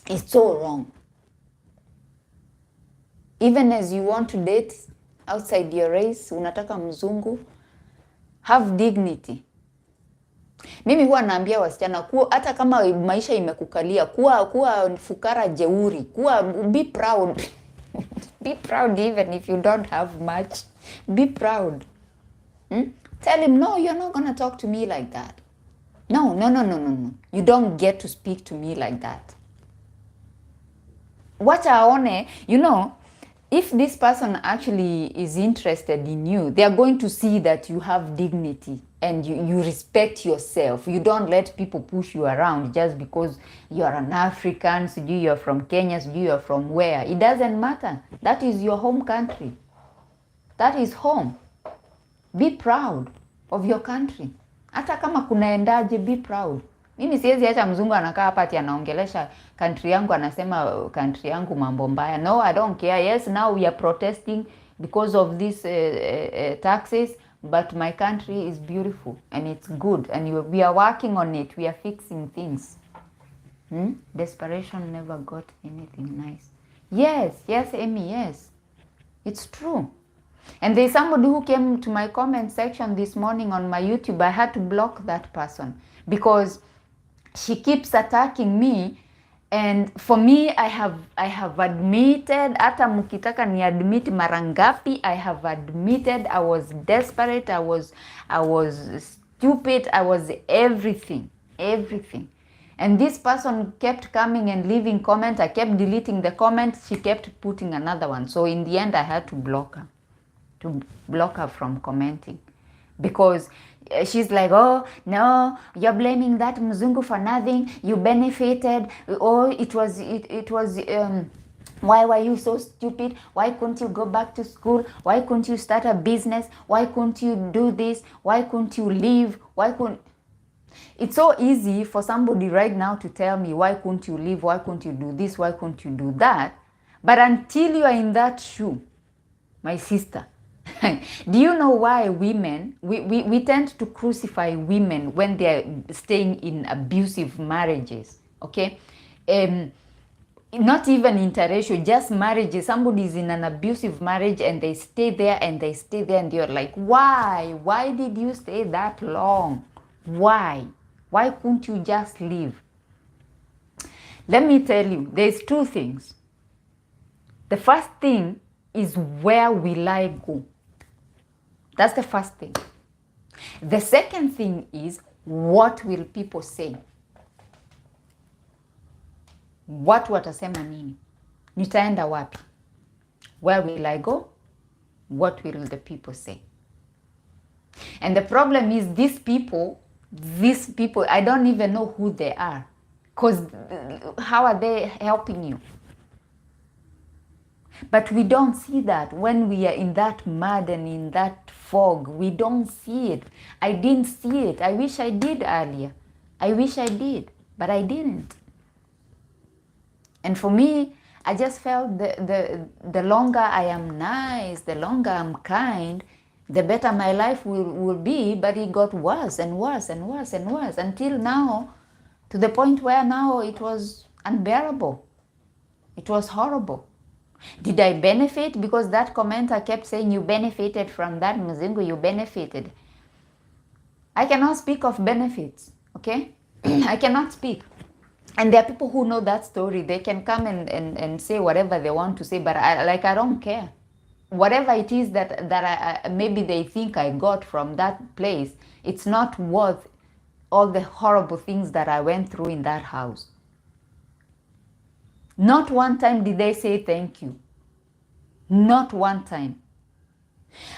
It's so wrong. Even as you want to date outside your race, unataka mzungu, have dignity. Mimi huwa naambia wasichana hata kama maisha imekukalia, kuwa fukara jeuri, be proud. Be proud even if you don't have much. Be proud. Tell him, no, you're not gonna talk to me like that. No. You don't get to speak to me like that. Wacha aone, you know, if this person actually is interested in you, they are going to see that you have dignity and you respect yourself. You don't let people push you around just because you are an African, so you are from Kenya, so you are from where. It doesn't matter. That is your home country. That is home. Be proud of your country. Hata kama kunaendaje, be proud. Mimi siwezi acha mzungu anakaa hapa ati anaongelesha country yangu, anasema country yangu mambo mbaya. No, I don't care. Yes, now we are protesting because of these taxes, but my country is beautiful and it's good and we are working on it. We are fixing things. Desperation never got anything nice. Yes, Amy, yes. It's true. And there's somebody who came to my comment section this morning on my YouTube. I had to block that person because she keeps attacking me, and for me, I have admitted, hata mkitaka ni admit mara ngapi, I have admitted I was desperate, I was stupid, I was everything. And this person kept coming and leaving comment. I kept deleting the comments. She kept putting another one. So in the end, I had to block her from commenting, because she's like, oh no, you're blaming that mzungu for nothing, you benefited, oh it was why were you so stupid, why couldn't you go back to school, why couldn't you start a business, why couldn't you do this, why couldn't you leave, it's so easy for somebody right now to tell me, why couldn't you leave, why couldn't you do this, why couldn't you do that? But until you are in that shoe, my sister, do you know why women, we tend to crucify women when they're staying in abusive marriages, okay? Not even interracial, just marriages. Somebody is in an abusive marriage and they stay there and you're like, why did you stay that long? Why couldn't you just leave? Let me tell you, there's two things. The first thing is, where will I go? That's the first thing. The second thing is, what will people say? Watu watasema nini? Nitaenda wapi? Where will I go? What will the people say? And the problem is these people, I don't even know who they are. Because how are they helping you? But we don't see that when we are in that mud and in that fog. We don't see it. I didn't see it. I wish I did earlier. I wish I did, but I didn't. And for me, I just felt the longer I am nice, the longer I'm kind, the better my life will be. But it got worse and worse and worse and worse until now, to the point where now it was unbearable. It was horrible. Did I benefit? Because that commenter kept saying, you benefited from that, Mzungu, you benefited. I cannot speak of benefits, okay? I cannot speak. And there are people who know that story. They can come and say whatever they want to say, but I don't care. Whatever it is that I maybe they think I got from that place, it's not worth all the horrible things that I went through in that house. Not one time did they say thank you. Not one time.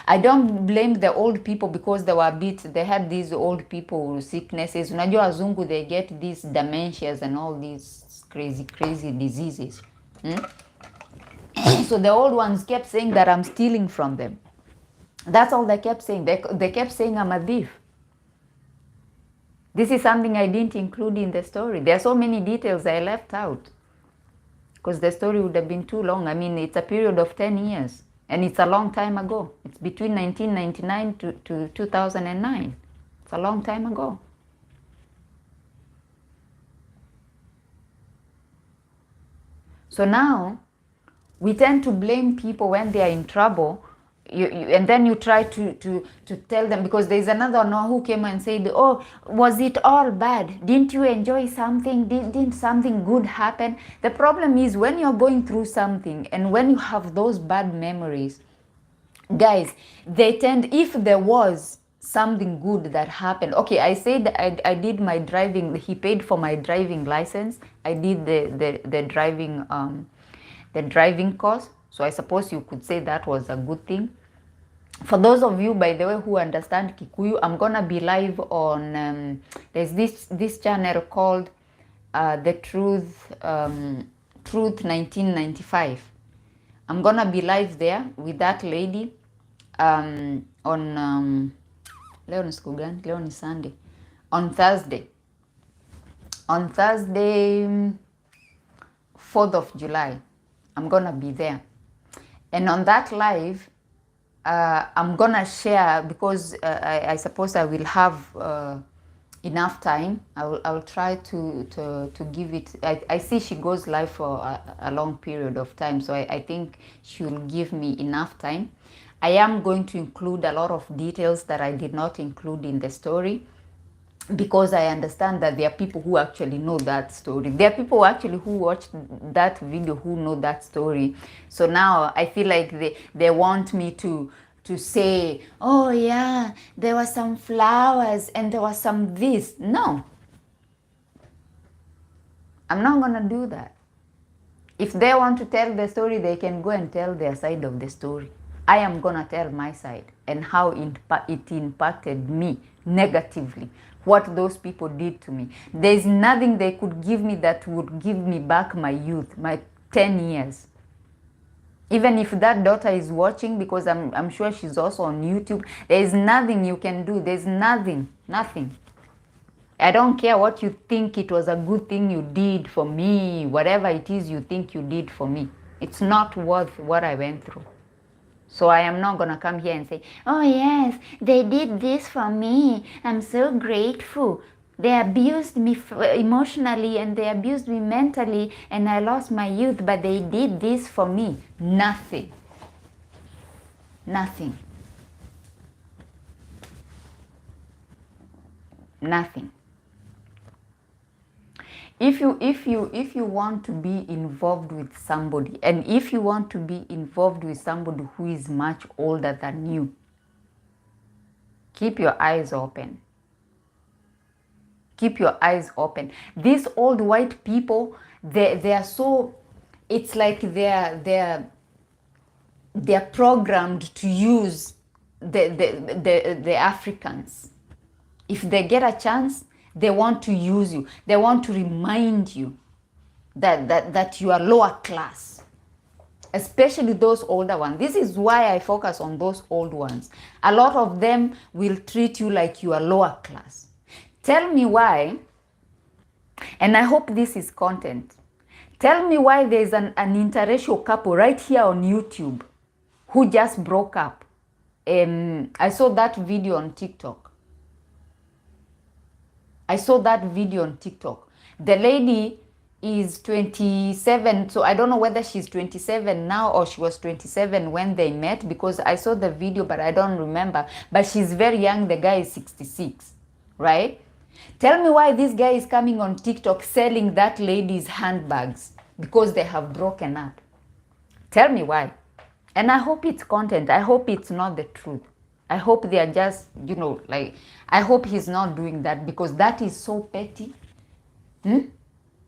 I don't blame the old people because they were they had these old people sicknesses. Unajua wazungu, they get these dementias and all these crazy diseases. So the old ones kept saying that I'm stealing from them. That's all they kept saying. They kept saying I'm a thief. This is something I didn't include in the story. There are so many details I left out because the story would have been too long. I mean, it's a period of 10 years and it's a long time ago. It's between 1999 to 2009. It's a long time ago. So now we tend to blame people when they are in trouble. And then you try to tell them, because there's another one who came and said, oh, was it all bad? Didn't you enjoy something? Didn't something good happen? The problem is when you're going through something and when you have those bad memories, guys, they tend, if there was something good that happened, okay, I said I did my driving, he paid for my driving license, I did the driving course, so I suppose you could say that was a good thing. For those of you, by the way, who understand Kikuyu, I'm gonna be live on there's this channel called the Truth 1995. I'm gonna be live there with that lady on leo ni siku gani? Leo ni Sunday. On Thursday 4th of July, I'm gonna be there, and on that live I'm gonna share, because I suppose I will have enough time. I will try to give it. I see she goes live for a long period of time, so I think she will give me enough time. I am going to include a lot of details that I did not include in the story, because I understand that there are people who actually know that story. There are people actually who watched that video who know that story. So now I feel like they want me to say, oh yeah, there were some flowers and there was some this. No. I'm not going to do that. If they want to tell the story, they can go and tell their side of the story. I am going to tell my side and how it impacted me negatively. What those people did to me. There's nothing they could give me that would give me back my youth, my 10 years. Even if that daughter is watching, because I'm sure she's also on YouTube, there's nothing you can do. There's nothing. I don't care what you think it was a good thing you did for me, whatever it is you think you did for me. It's not worth what I went through. So I am not going to come here and say, oh yes, they did this for me. I'm so grateful. They abused me emotionally and they abused me mentally and I lost my youth, but they did this for me. Nothing. If you want to be involved with somebody, and if you want to be involved with somebody who is much older than you, keep your eyes open. Keep your eyes open. These old white people, they are so it's like they're programmed to use the Africans. If they get a chance, they want to use you. They want to remind you that you are lower class, especially those older ones. This is why I focus on those old ones. A lot of them will treat you like you are lower class. Tell me why, and I hope this is content. Tell me why there's an interracial couple right here on YouTube who just broke up. I saw that video on TikTok. The lady is 27, so I don't know whether she's 27 now or she was 27 when they met, because I saw the video but I don't remember. But she's very young, the guy is 66, right? Tell me why this guy is coming on TikTok selling that lady's handbags because they have broken up. Tell me why. And I hope it's content. I hope it's not the truth. I hope they are just, like, I hope he's not doing that, because that is so petty.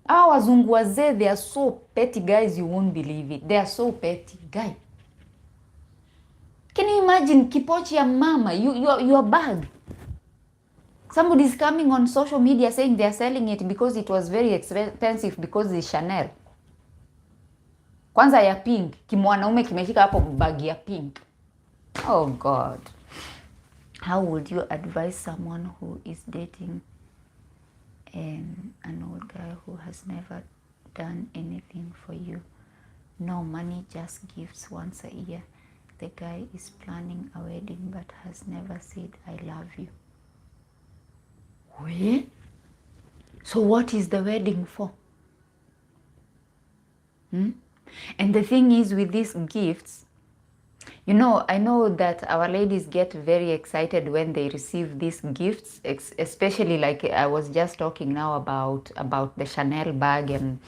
Our wazungu wazee, they are so petty, guys, you won't believe it. They are so petty, guy. Can you imagine kipochi ya mama, your bag? Somebody's coming on social media saying they're selling it because it was very expensive because it's Chanel. Kwanza ya pink, kimwanaume kimeshika hapo bag ya pink. Oh God. How would you advise someone who is dating an old guy who has never done anything for you? No money, just gifts once a year. The guy is planning a wedding but has never said, I love you. Wait? So what is the wedding for? And the thing is with these gifts, I know that our ladies get very excited when they receive these gifts, especially like I was just talking now about the Chanel bag, and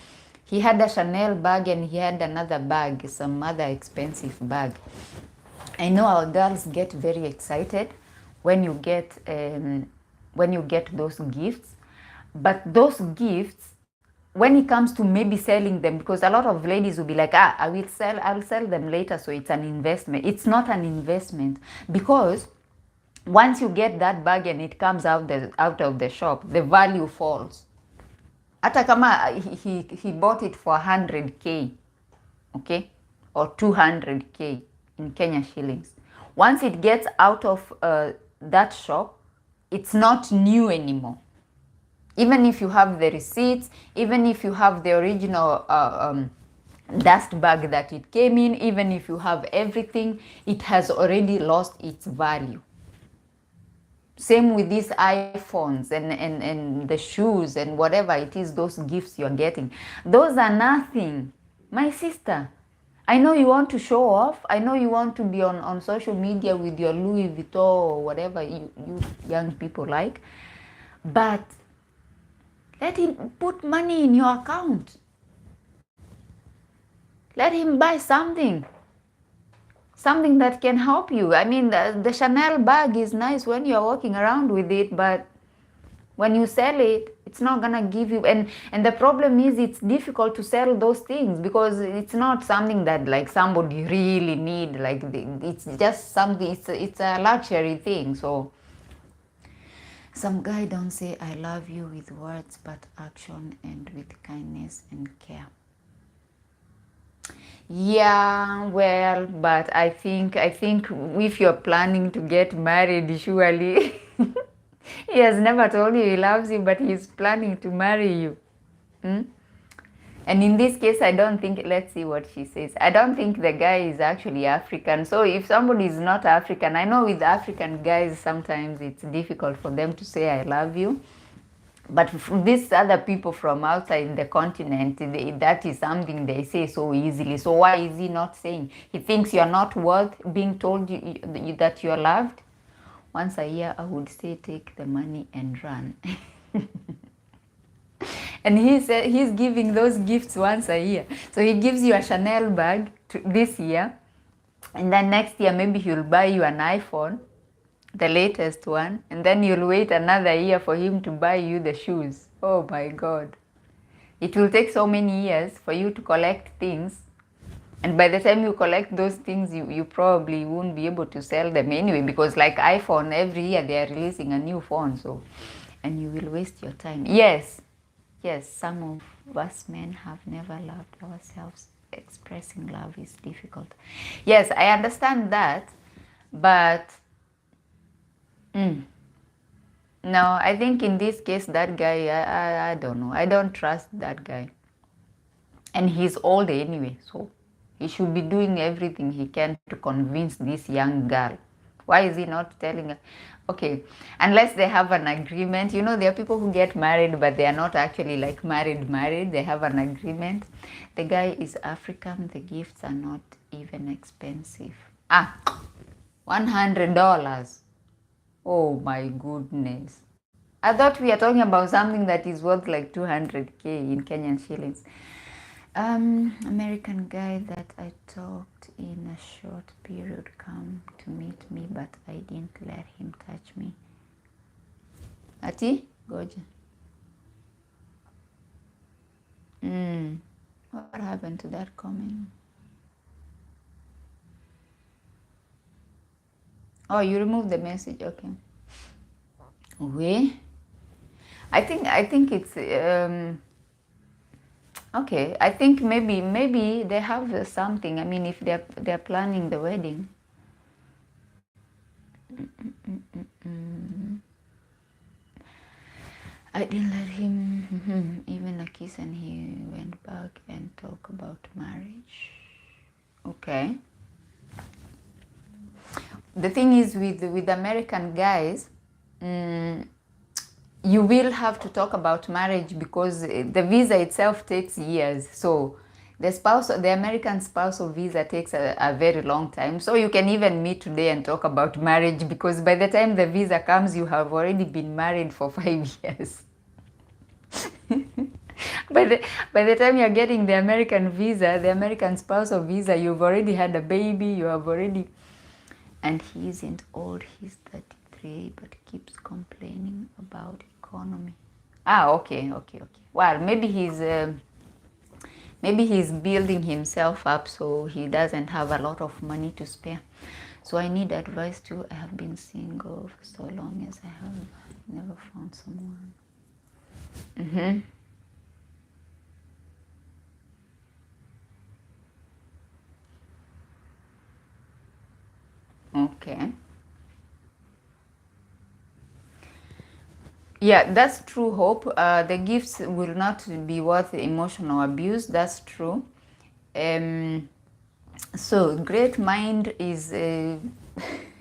he had a Chanel bag and he had another bag, some other expensive bag. I know our girls get very excited when you get those gifts, but those gifts, when it comes to maybe selling them, because a lot of ladies will be like, I'll sell them later, so it's an investment. It's not an investment, because once you get that bag and it comes out of the shop, the value falls. Hata kama he bought it for 100K, okay, or 200K in Kenya shillings. Once it gets out of that shop, it's not new anymore. Even if you have the receipts, even if you have the original dust bag that it came in, even if you have everything, it has already lost its value. Same with these iPhones and the shoes and whatever it is, those gifts you're getting. Those are nothing. My sister, I know you want to show off. I know you want to be on social media with your Louis Vuitton or whatever you young people like. But let him put money in your account. Let him buy something that can help you. I mean, the Chanel bag is nice when you're walking around with it, but when you sell it, it's not gonna give you. And the problem is, it's difficult to sell those things because it's not something that like somebody really need. Like it's just something. It's a luxury thing. So some guy don't say I love you with words, but action and with kindness and care. Yeah, well, but I think if you're planning to get married, surely he has never told you he loves you, but he's planning to marry you. And in this case, I don't think, let's see what she says. I don't think the guy is actually African. So if somebody is not African, I know with African guys, sometimes it's difficult for them to say I love you. But these other people from outside the continent, that is something they say so easily. So why is he not saying? He thinks you're not worth being told that you're loved? Once a year, I would say take the money and run. And he said he's giving those gifts once a year. So he gives you a Chanel bag this year. And then next year, maybe he'll buy you an iPhone, the latest one, and then you'll wait another year for him to buy you the shoes. Oh my God. It will take so many years for you to collect things. And by the time you collect those things, you probably won't be able to sell them anyway, because like iPhone, every year they are releasing a new phone. So, and you will waste your time. Yes, yes, some of us men have never loved ourselves. Expressing love is difficult. Yes, I understand that, but no, I think in this case, that guy, I don't know. I don't trust that guy. And he's old anyway, so he should be doing everything he can to convince this young girl. Why is he not telling her? Okay, unless they have an agreement. You know, there are people who get married, but they are not actually like married. They have an agreement. The guy is African. The gifts are not even expensive. $100. Oh my goodness. I thought we are talking about something that is worth like 200K in Kenyan shillings. American guy that I talked in a short period come to meet me, but I didn't let him touch me. Ati? Goja. What happened to that comment? Oh, you removed the message. Okay. We? I think it's okay. I think maybe they have something. I mean, if they're planning the wedding. I didn't let him even a kiss, and he went back and talked about marriage. Okay. The thing is with American guys, you will have to talk about marriage because the visa itself takes years. So the American spousal visa takes a very long time. So you can even meet today and talk about marriage, because by the time the visa comes, you have already been married for 5 years. By the time you're getting the American visa, the American spousal visa, you've already had a baby, you have already... And he isn't old, he's 33, but keeps complaining about economy. Okay. Well, maybe he's building himself up, so he doesn't have a lot of money to spare. So I need advice too. I have been single for so long as I have never found someone. Okay. Yeah, that's true, Hope. The gifts will not be worth emotional abuse. That's true. So, great mind is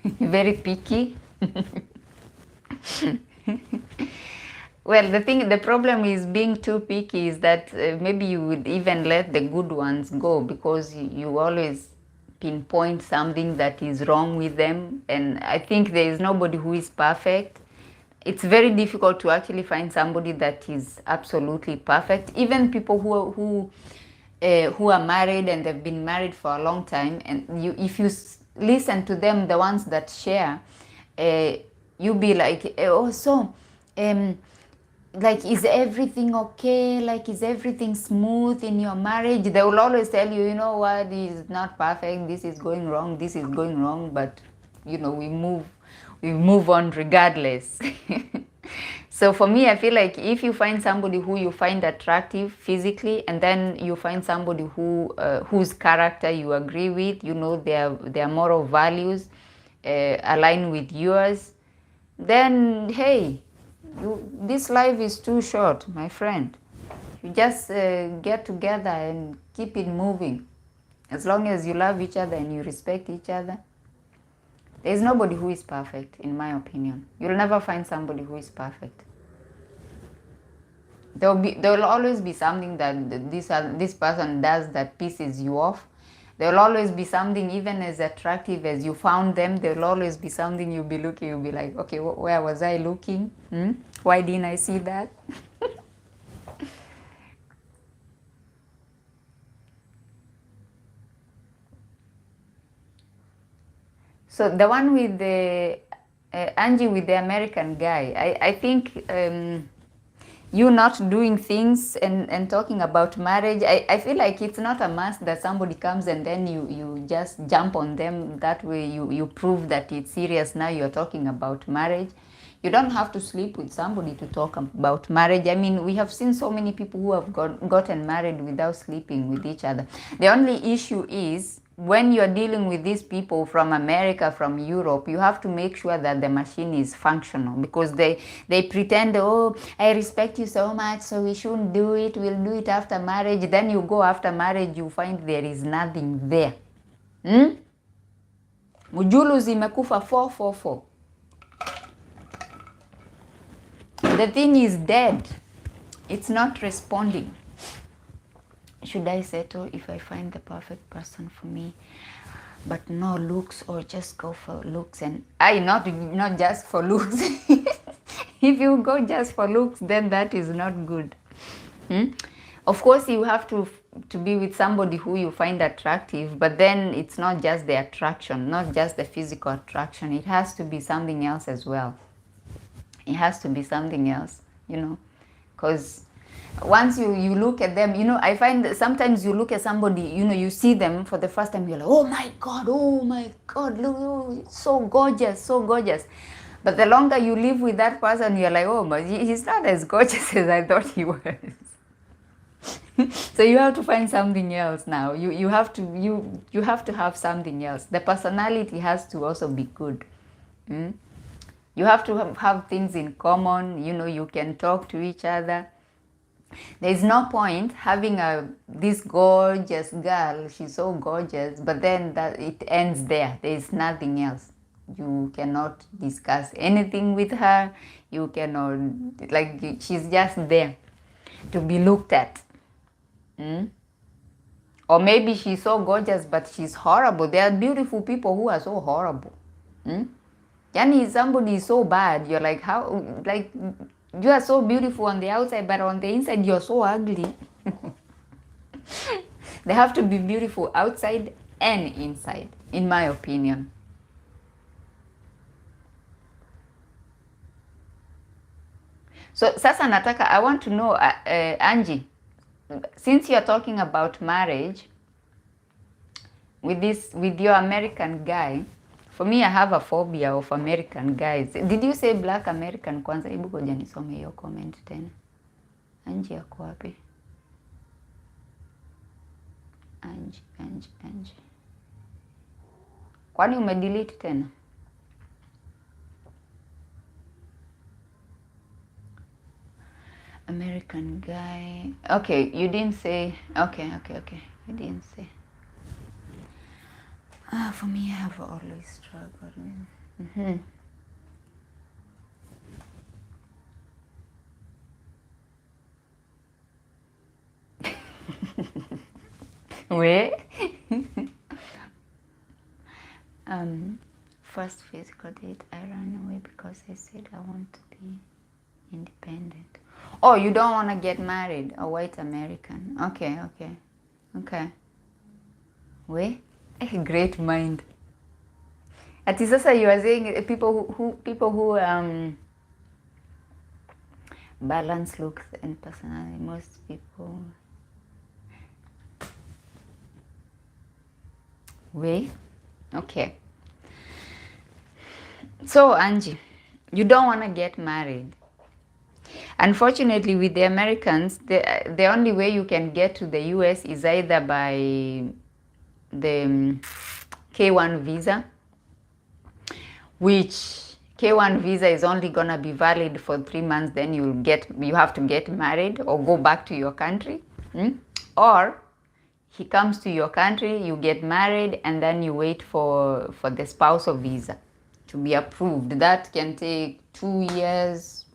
very picky. Well, the problem is being too picky is that maybe you would even let the good ones go, because you always pinpoint something that is wrong with them. And I think there is nobody who is perfect. It's very difficult to actually find somebody that is absolutely perfect. Even people who are married and they've been married for a long time, and if you listen to them, the ones that share, you be like, like, is everything okay? Like, is everything smooth in your marriage? They will always tell you, you know what, this is not perfect, this is going wrong, this is going wrong, but we move on regardless. So for me, I feel like if you find somebody who you find attractive physically, and then you find somebody whose character you agree with, their moral values align with yours, then hey, this life is too short, my friend. You just get together and keep it moving. As long as you love each other and you respect each other, there is nobody who is perfect, in my opinion. You'll never find somebody who is perfect. There will always be something that this person does that pisses you off. There will always be something, even as attractive as you found them, there will always be something you'll be like, okay, where was I looking? Why didn't I see that? So the one with the Angie with the American guy, I think you not doing things and talking about marriage, I feel like it's not a must that somebody comes and then you just jump on them. That way you prove that it's serious. Now you're talking about marriage. You don't have to sleep with somebody to talk about marriage. I mean, we have seen so many people who have gotten married without sleeping with each other. The only issue is when you're dealing with these people from America, from Europe, you have to make sure that the machine is functional, because they pretend, oh, I respect you so much, so we shouldn't do it, we'll do it after marriage. Then you go after marriage, you find there is nothing there. Mujulu zimekufa 444. The thing is dead. It's not responding. Should I settle if I find the perfect person for me, but no looks, or just go for looks? And not just for looks. If you go just for looks, then that is not good. Of course, you have to be with somebody who you find attractive, but then it's not just the attraction, not just the physical attraction. It has to be something else as well. It has to be something else, because once you look at them, I find that sometimes you look at somebody, you see them for the first time, you're like, oh my God, look, oh, so gorgeous, so gorgeous. But the longer you live with that person, you're like, oh, but he's not as gorgeous as I thought he was. So you have to find something else now. You have to have something else. The personality has to also be good. You have to have things in common. You can talk to each other. There is no point having this gorgeous girl. She's so gorgeous, but then it ends there. There is nothing else. You cannot discuss anything with her. You cannot, she's just there to be looked at. Or maybe she's so gorgeous, but she's horrible. There are beautiful people who are so horrible. Yani somebody is so bad, you're like, how, you are so beautiful on the outside, but on the inside you're so ugly. They have to be beautiful outside and inside, in my opinion. So sasa nataka, I want to know, Angie, since you're talking about marriage with your American guy, for me, I have a phobia of American guys. Did you say black American kwanza? Hebu ngoja nisome hiyo comment tena. Angie yako wapi? Angie. Kwani umedelete tena? American guy. Okay, you didn't say. Okay. You didn't say. For me, I have always struggled. Wait. First physical date, I ran away because I said I want to be independent. Oh, you don't want to get married, a white American. Okay. Wait. Great mind. Ati sasa you are saying people who balance looks and personality. Most people. Wait. Okay. So Angie, you don't want to get married. Unfortunately, with the Americans, the only way you can get to the US is either by the K1 visa, which K1 visa is only gonna be valid for 3 months. Then you have to get married or go back to your country, or he comes to your country, you get married, and then you wait for the spousal visa to be approved. That can take 2 years.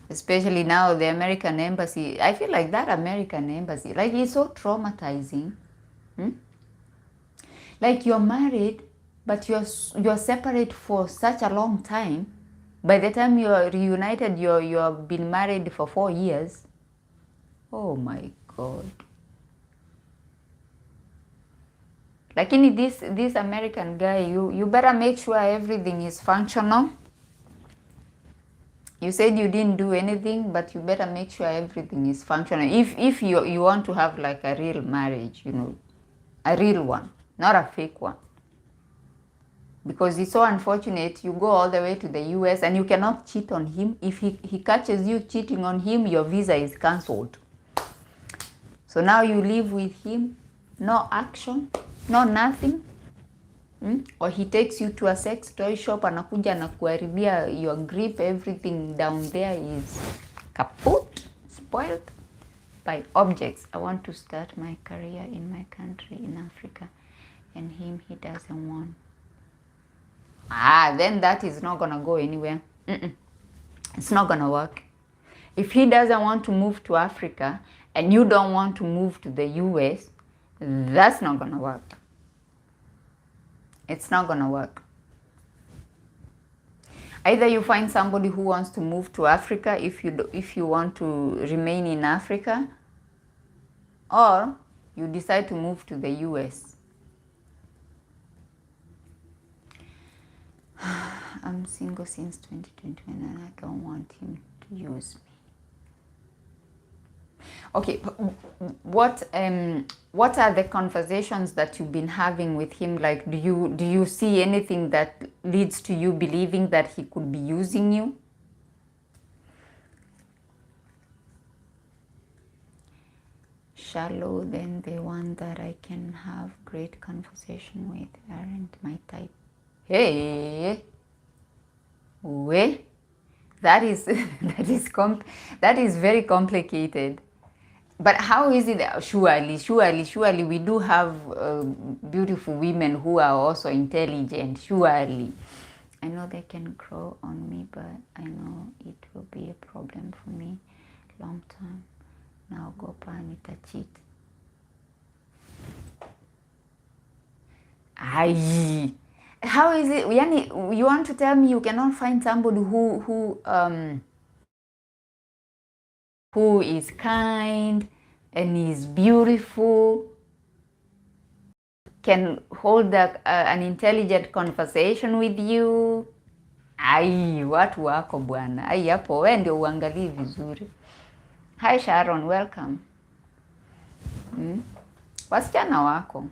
Especially now, the American embassy, I feel like that American embassy, it's so traumatizing. Like you're married, but you're separate for such a long time. By the time you're reunited, you've been married for 4 years. Oh my God. Lakini this American guy, you better make sure everything is functional. You said you didn't do anything, but you better make sure everything is functional. If you want to have like a real marriage, you know, a real one, not a fake one. Because it's so unfortunate, you go all the way to the US and you cannot cheat on him. If he catches you cheating on him, your visa is cancelled. So now you live with him, no action, no nothing. Or he takes you to a sex toy shop, anakuja anakuharibia your grip, everything down there is kaput, spoiled by objects. I want to start my career in my country, in Africa, and him, he doesn't want. Then that is not gonna go anywhere. It's not gonna work. If he doesn't want to move to Africa and you don't want to move to the US, that's not gonna work. It's not gonna work. Either you find somebody who wants to move to Africa if you want to remain in Africa, or you decide to move to the US. I'm single since 2021 and I don't want him to use me. Okay, what are the conversations that you've been having with him? Like, do you see anything that leads to you believing that he could be using you? Shallow, then the one that I can have great conversation with aren't my type. Hey, that is that is very complicated. But how is it? Surely, we do have beautiful women who are also intelligent. Surely, I know they can grow on me, but I know it will be a problem for me long term. Now go panita cheat. Aye. How is it? Yani, you want to tell me you cannot find somebody who is kind and is beautiful, can hold an intelligent conversation with you? Ai, watu wako bwana. Ai, hapo wewe ndio uangalie vizuri. Hi Sharon, welcome. Wasichana wako,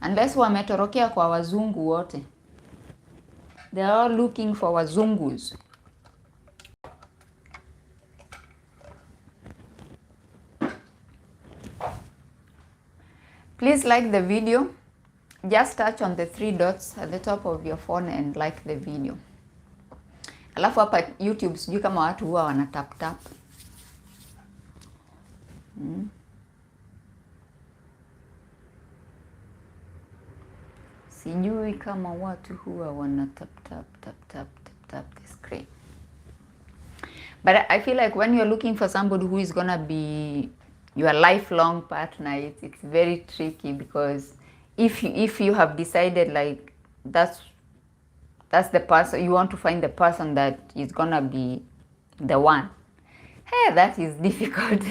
unless wametorokea kwa wazungu wote, they are all looking for wazungus. Please like the video. Just touch on the 3 dots at the top of your phone and like the video. Alafu hapa YouTube sijui kama watu huwa wana tap tap. Sijui kama watu huwa wana tap the screen. But I feel like when you're looking for somebody who is gonna be your lifelong partner, it's very tricky, because if you have decided like that's the person, you want to find the person that is gonna be the one. Hey, that is difficult.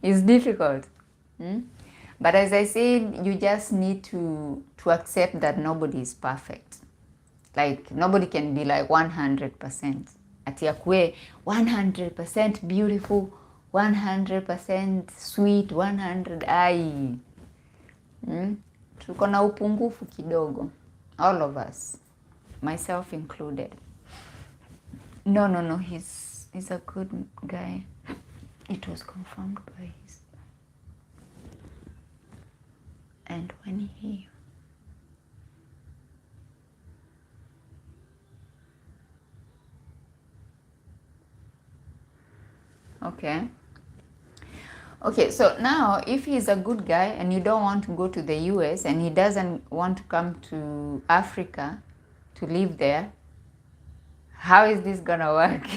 It's difficult. But as I said, you just need to accept that nobody is perfect. Like, nobody can be like 100%. Ati akue 100% beautiful, 100% sweet, 100 ai. Tuko na upungufu kidogo. All of us, myself included. No, he's a good guy. It was confirmed by his. And when he Okay, so now if he's a good guy and you don't want to go to the US and he doesn't want to come to Africa to live there, how is this gonna work?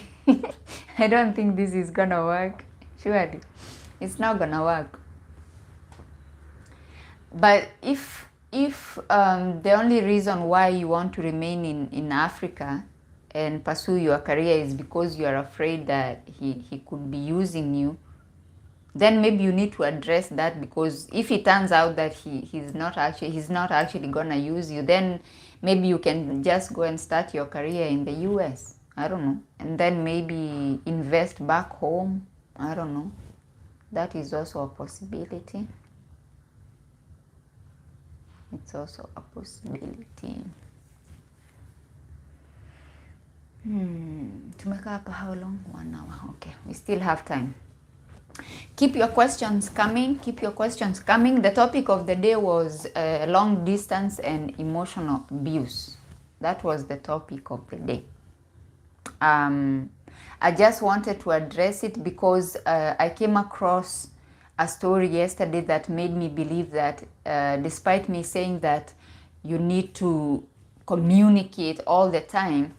I don't think this is gonna work. Surely, it's not gonna work. But if the only reason why you want to remain in Africa and pursue your career is because you are afraid that he could be using you, then maybe you need to address that, because if it turns out that he's not actually gonna use you, then maybe you can just go and start your career in the US. I don't know. And then maybe invest back home. I don't know. That is also a possibility. It's also a possibility. Tumekaa hapa how long? 1 hour. Okay, we still have time. Keep your questions coming. Keep your questions coming. The topic of the day was long distance and emotional abuse. That was the topic of the day. I just wanted to address it because I came across a story yesterday that made me believe that despite me saying that you need to communicate all the time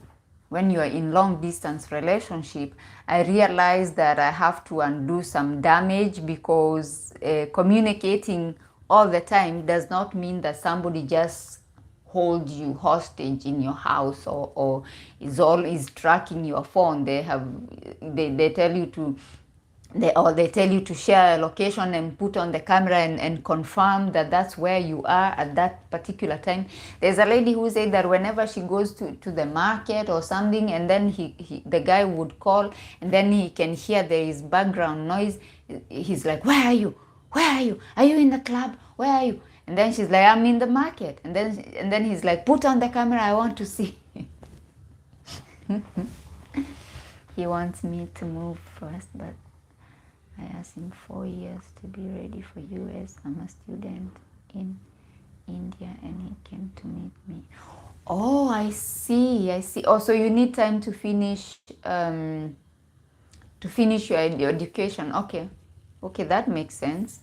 when you are in long distance relationship, I realized that I have to undo some damage because communicating all the time does not mean that somebody just hold you hostage in your house or is tracking your phone. They tell you to they tell you to share a location and put on the camera and confirm that that's where you are at that particular time. There's a lady who said that whenever she goes to the market or something, and then the guy would call, and then he can hear there is background noise. He's like, where are you? Where are you? Are you in the club? Where are you? And then she's like, I'm in the market. And then he's like, put on the camera, I want to see. He wants me to move first, but I asked him 4 years to be ready for US. I'm a student in India and he came to meet me. Oh, I see. Oh, so you need time to finish your education. Okay, that makes sense.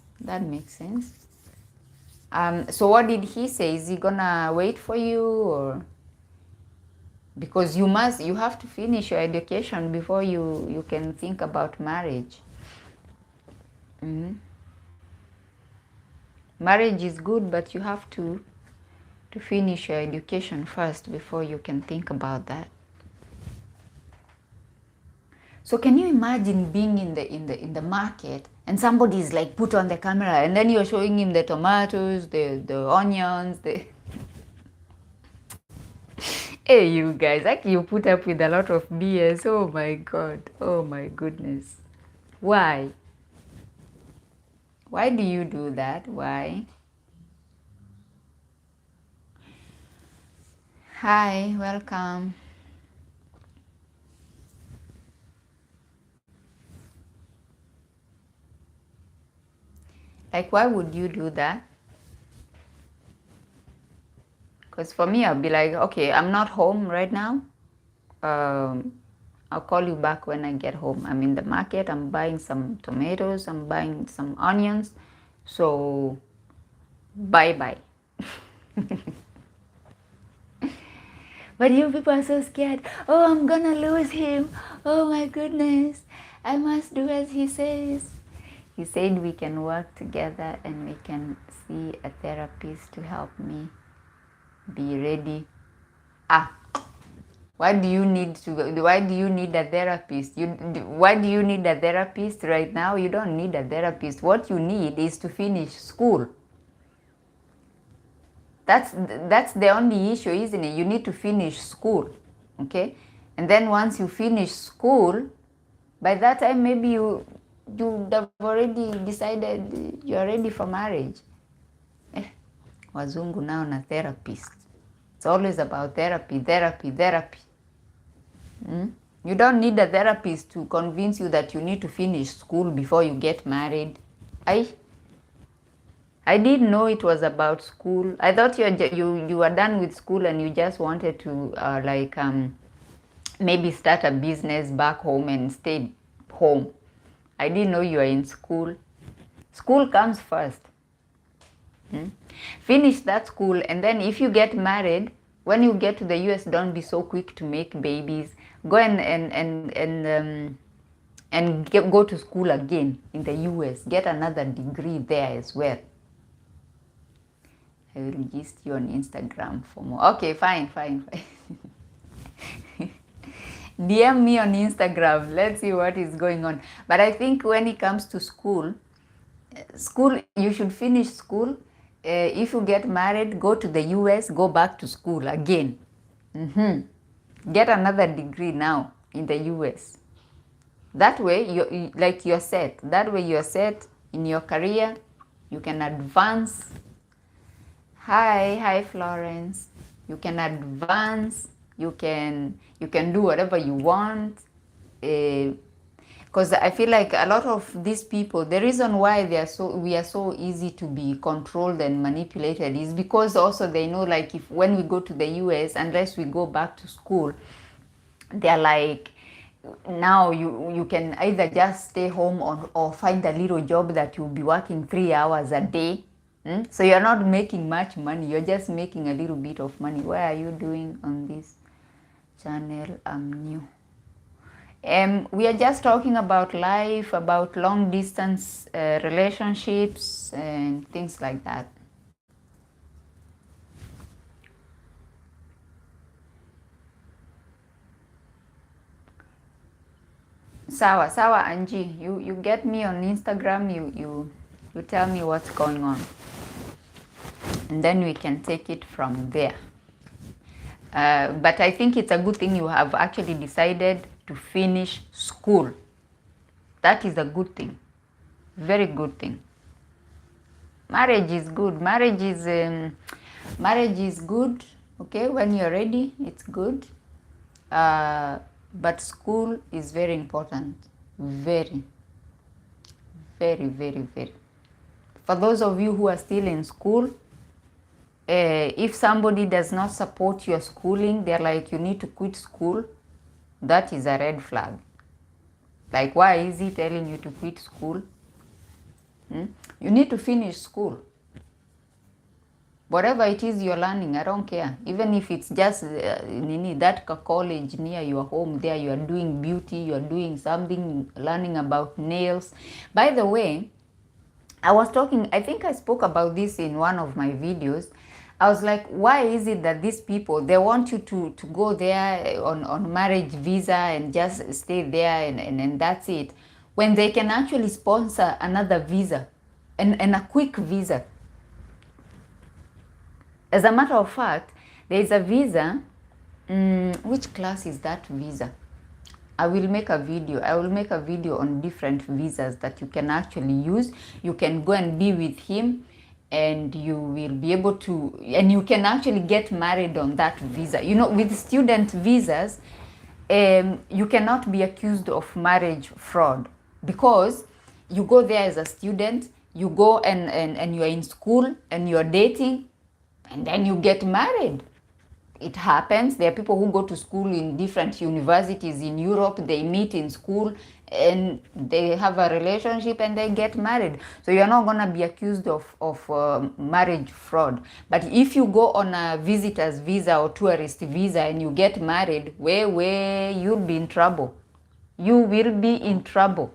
So what did he say? Is he gonna wait for you, or because you have to finish your education before you can think about marriage? Marriage is good, but you have to finish your education first before you can think about that. So can you imagine being in the market and somebody is like, put on the camera, and then you're showing him the tomatoes, the onions, Hey, you guys, like you put up with a lot of BS. Oh my God. Oh my goodness. Why? Why do you do that? Why? Hi, welcome. Like, why would you do that? Because for me, I'll be like, okay, I'm not home right now. I'll call you back when I get home. I'm in the market. I'm buying some tomatoes. I'm buying some onions. So, bye-bye. But you people are so scared. Oh, I'm gonna lose him. Oh my goodness. I must do as he says. He said we can work together and we can see a therapist to help me be ready. Why do you need a therapist? Why do you need a therapist right now? You don't need a therapist. What you need is to finish school. That's the only issue, isn't it? You need to finish school, okay? And then once you finish school, by that time maybe you have already decided you're ready for marriage. Wazungu now na therapist. It's always about therapy. You don't need a therapist to convince you that you need to finish school before you get married. I didn't know it was about school. I thought you were done with school and you just wanted to maybe start a business back home and stay home. I didn't know you were in school. School comes first. Finish that school, and then if you get married, when you get to the US, don't be so quick to make babies. Go go to school again in the US. Get another degree there as well. I will gist you on Instagram for more. Okay, fine. DM me on Instagram. Let's see what is going on. But I think when it comes to school, you should finish school if you get married, go to the US, go back to school again. Get another degree now in the US. That way, you're set. That way, you're set in your career. You can advance. Hi, Florence. You can advance. You can do whatever you want. Because I feel like a lot of these people, the reason why we are so easy to be controlled and manipulated is because also they know, like, if when we go to the US, unless we go back to school, they're like, now you can either just stay home or find a little job that you'll be working 3 hours a day. So you're not making much money, you're just making a little bit of money. What are you doing on this channel? I'm new. We are just talking about life, about long distance relationships and things like that. Sawa, Angie. You get me on Instagram, you tell me what's going on. And then we can take it from there. But I think it's a good thing you have actually decided to finish school. That is a good thing. Very good thing. Marriage is good. Marriage is good. Okay, when you're ready, it's good. But school is very important. Very, very, very, very. For those of you who are still in school, if somebody does not support your schooling, they're like, you need to quit school. That is a red flag. Like, why is he telling you to quit school? You need to finish school. Whatever it is you're learning, I don't care. Even if it's just that college near your home, there you are doing beauty, you are doing something, learning about nails. By the way, I think I spoke about this in one of my videos. I was like, why is it that these people, they want you to go there on marriage visa and just stay there and that's it, when they can actually sponsor another visa and a quick visa. As a matter of fact, there is a visa. Which class is that visa? I will make a video on different visas that you can actually use. You can go and be with him, and you will be able to, and you can actually get married on that visa. You know, with student visas, you cannot be accused of marriage fraud, because you go there as a student, you go and you're in school and you're dating, and then you get married. It happens. There are people who go to school in different universities in Europe, they meet in school and they have a relationship and they get married. So you're not going to be accused of marriage fraud. But if you go on a visitor's visa or tourist visa and you get married, you'll be in trouble. You will be in trouble.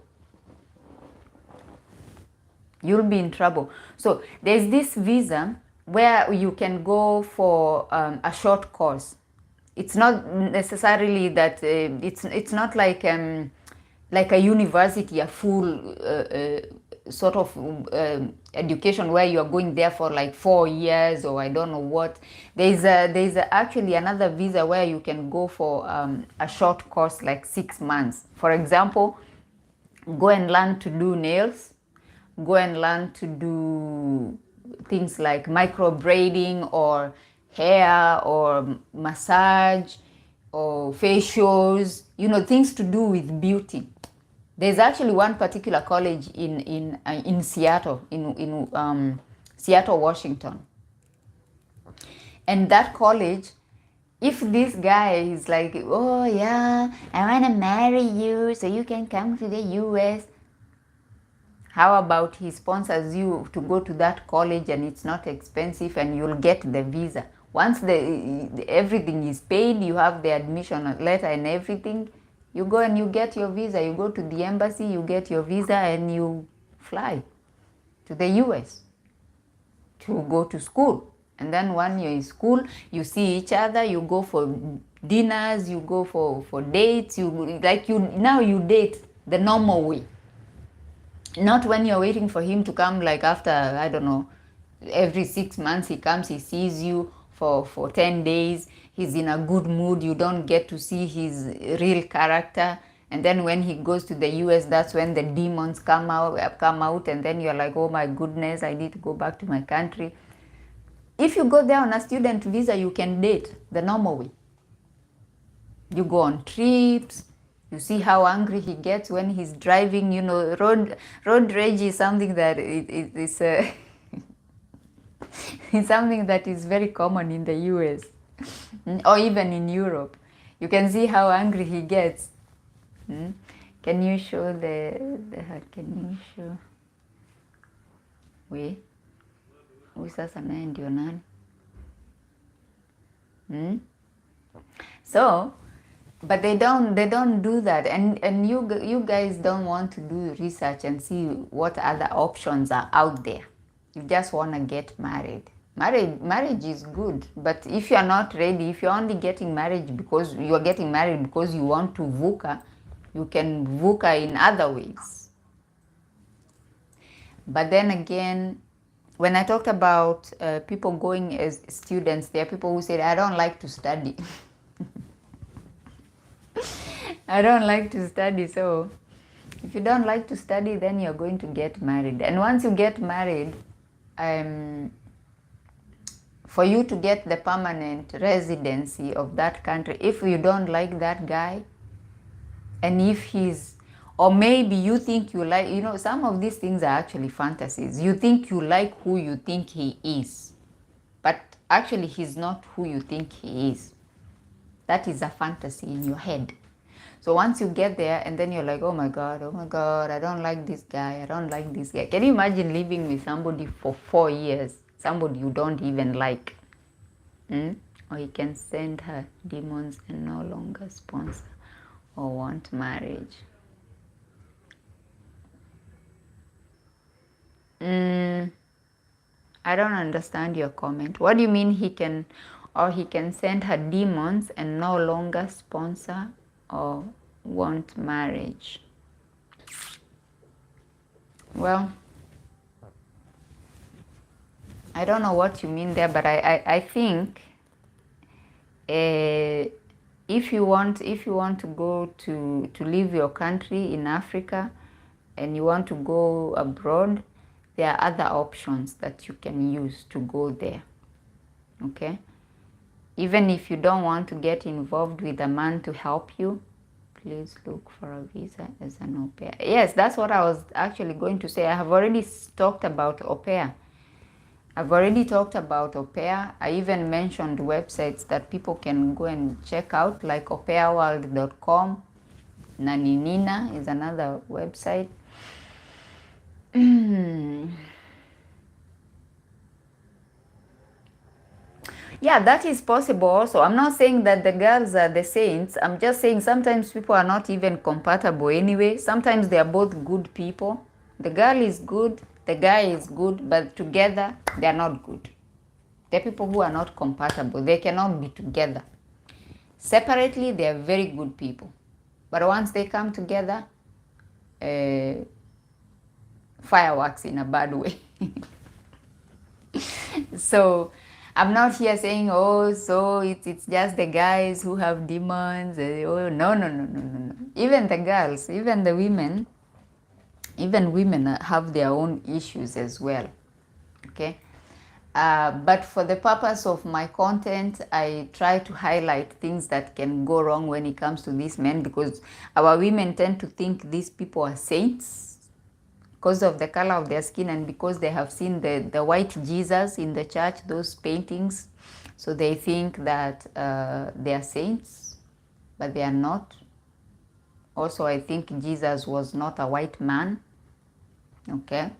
You'll be in trouble. So there's this visa where you can go for a short course. It's not necessarily that it's not like a university, a full sort of education where you are going there for like 4 years or I don't know what. There's actually another visa where you can go for a short course, like 6 months. For example, go and learn to do nails, go and learn to do things like micro braiding or hair or massage or facials, you know, things to do with beauty. There's actually one particular college in Seattle, in Seattle, Washington. And that college, if this guy is like, oh yeah, I want to marry you so you can come to the US, how about he sponsors you to go to that college and it's not expensive and you'll get the visa. Once everything is paid, you have the admission letter and everything, you go and you get your visa. You go to the embassy, you get your visa and you fly to the US to go to school. And then when you're in school, you see each other, you go for dinners, you go for dates, now you date the normal way. Not when you're waiting for him to come, like after, I don't know, Every 6 months he comes, he sees you for 10 days. He's in a good mood. You don't get to see his real character. And then when he goes to the US, that's when the demons come out, and then you're like, oh my goodness, I need to go back to my country. If you go there on a student visa, you can date the normal way. You go on trips. You see how angry he gets when he's driving. You know, road rage is something that it's it's something that is very common in the US or even in Europe. You can see how angry he gets. Can you show can you show? Huyu sasa naye ndio nani? So, but they don't do that, and you guys don't want to do research and see what other options are out there. You just want to get married. Marriage is good, but if you're not ready, if you're only getting married because you want to VUCA, you can VUCA in other ways. But then again, when I talked about people going as students, there are people who said, I don't like to study. I don't like to study. So if you don't like to study, then you're going to get married. And once you get married, for you to get the permanent residency of that country, if you don't like that guy, and if he's, or maybe you think you like, some of these things are actually fantasies. You think you like who you think he is, but actually he's not who you think he is. That is a fantasy in your head. So once you get there and then you're like, oh my God, I don't like this guy. Can you imagine living with somebody for 4 years, somebody you don't even like? Or you can send her demons and no longer sponsor or want marriage. I don't understand your comment. What do you mean he can send her demons and no longer sponsor or want marriage? Well, I don't know what you mean there, but I think if you want to go to leave your country in Africa and you want to go abroad, there are other options that you can use to go there. Okay? Even if you don't want to get involved with a man to help you, please look for a visa as an au pair. Yes, that's what I was actually going to say. I have already talked about au pair. I even mentioned websites that people can go and check out, like aupairworld.com. Naninina is another website. Yeah, that is possible also. I'm not saying that the girls are the saints. I'm just saying sometimes people are not even compatible anyway. Sometimes they are both good people. The girl is good, the guy is good, but together they are not good. The people who are not compatible, they cannot be together. Separately, they are very good people. But once they come together, fireworks in a bad way. So I'm not here saying, oh, so it's just the guys who have demons. Oh, no. Even the girls, even the women, have their own issues as well. Okay? But for the purpose of my content, I try to highlight things that can go wrong when it comes to these men, because our women tend to think these people are saints because of the color of their skin and because they have seen the white Jesus in the church, those paintings. So they think that they are saints, but they are not. Also, I think Jesus was not a white man. Okay?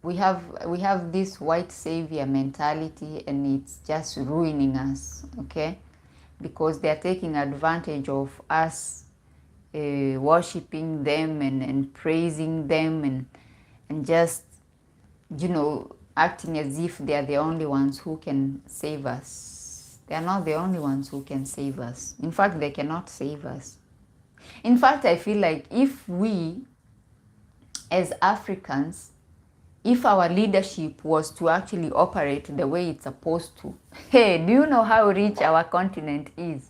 We have this white savior mentality, and it's just ruining us, okay? Because they're taking advantage of us worshiping them and praising them and just, acting as if they are the only ones who can save us. They are not the only ones who can save us. In fact, they cannot save us. In fact, I feel like if we as Africans, if our leadership was to actually operate the way it's supposed to, hey, do you know how rich our continent is?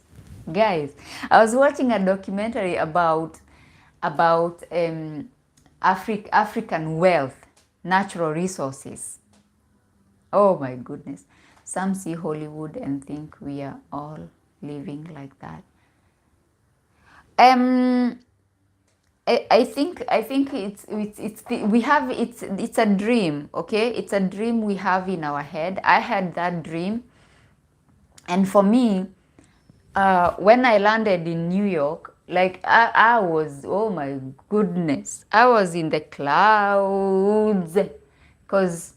Guys, I was watching a documentary about African wealth, natural resources. Oh my goodness. Some see Hollywood and think we are all living like that. I think it's a dream, okay? It's a dream we have in our head. I had that dream, and for me, when I landed in New York, like I was, oh my goodness, I was in the clouds, because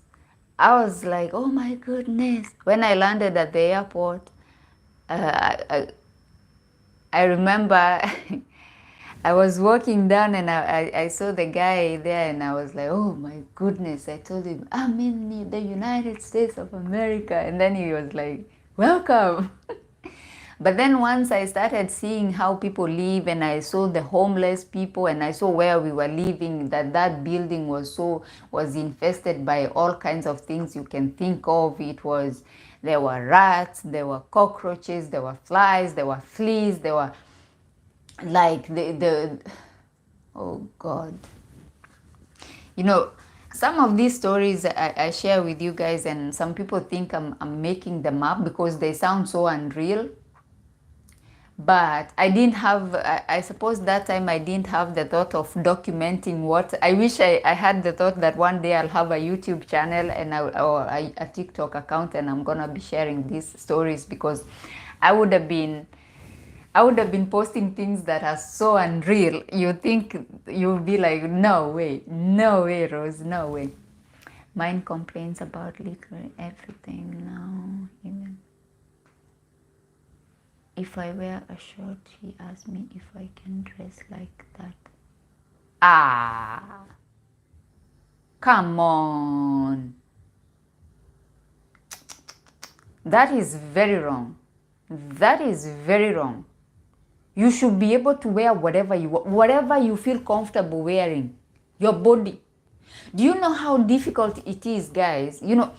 I was like, oh my goodness. When I landed at the airport, I remember I was walking down and I saw the guy there and I was like, oh my goodness. I told him, I'm in the United States of America. And then he was like, welcome. But then once I started seeing how people live and I saw the homeless people and I saw where we were living, that building was infested by all kinds of things you can think of. There were rats, there were cockroaches, there were flies, there were fleas, there were like oh God. You know, some of these stories I share with you guys, and some people think I'm making them up because they sound so unreal. But I didn't have, I suppose that time I didn't have the thought of documenting what, I wish I had the thought that one day I'll have a YouTube channel and or a TikTok account and I'm gonna be sharing these stories, because I would have been posting things that are so unreal. You think, you'll be like, no way, Rose, no way. Mine complains about literally everything now, even if I wear a shirt, he asks me if I can dress like that. Ah, come on. That is very wrong. That is very wrong. You should be able to wear whatever you feel comfortable wearing. Your body. Do you know how difficult it is, guys? You know,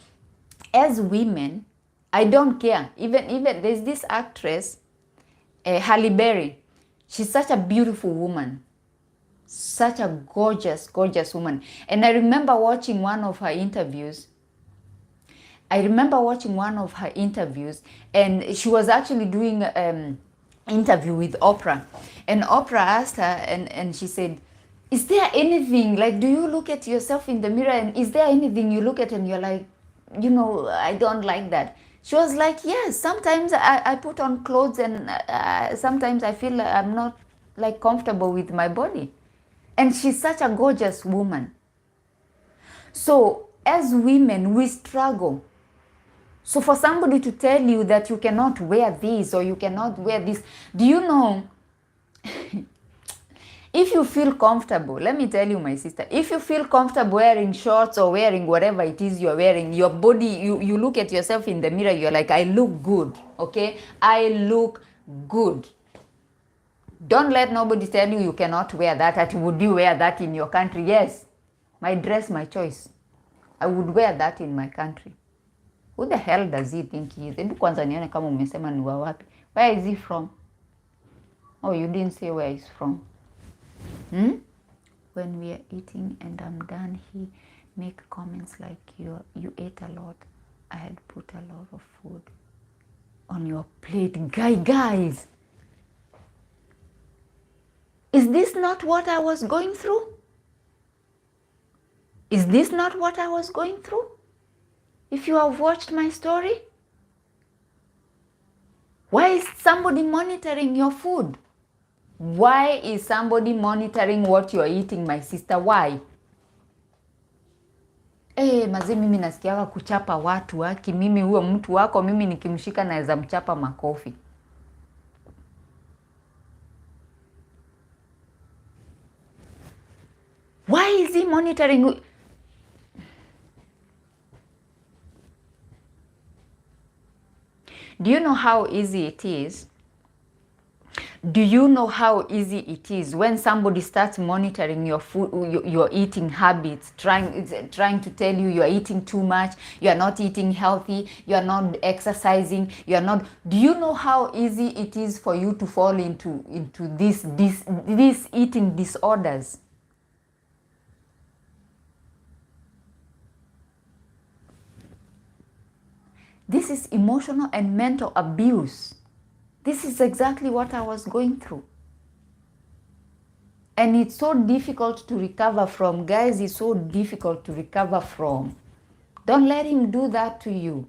as women, I don't care. Even there's this actress, Halle Berry. She's such a beautiful woman. Such a gorgeous, gorgeous woman. And I remember watching one of her interviews. And she was actually doing interview with Oprah, and Oprah asked her, and she said, is there anything, like, do you look at yourself in the mirror and is there anything you look at and you're like, you know, I don't like that? She was like, yes, sometimes I put on clothes and sometimes I feel like I'm not like comfortable with my body. And she's such a gorgeous woman. So as women, we struggle. So for somebody to tell you that you cannot wear this or you cannot wear this, do you know, if you feel comfortable, let me tell you, my sister, if you feel comfortable wearing shorts or wearing whatever it is you're wearing, your body, you look at yourself in the mirror, you're like, I look good, okay? I look good. Don't let nobody tell you you cannot wear that. Would you wear that in your country? Yes. My dress, my choice. I would wear that in my country. Who the hell does he think he is? Hebu kwanza nione kama umesema ni wa wapi. Where is he from? Oh, you didn't say where he's from. When we are eating and I'm done, he make comments like, you ate a lot. I had put a lot of food on your plate. Guys, is this not what I was going through? Is this not what I was going through? If you have watched my story, why is somebody monitoring your food? Why is somebody monitoring what you're eating, my sister? Why? Mazi, mimi nasikiaga kuchapa watu haki. Mimi huyo mtu wako, mimi nikimshika naweza mchapa makofi. Why is he monitoring? Do you know how easy it is Do you know how easy it is when somebody starts monitoring your food, your eating habits, trying to tell you you're eating too much, you're not eating healthy, you're not exercising, you're not. Do you know how easy it is for you to fall into these eating disorders? This is emotional and mental abuse. This is exactly what I was going through. And it's so difficult to recover from. Guys, it's so difficult to recover from. Don't let him do that to you.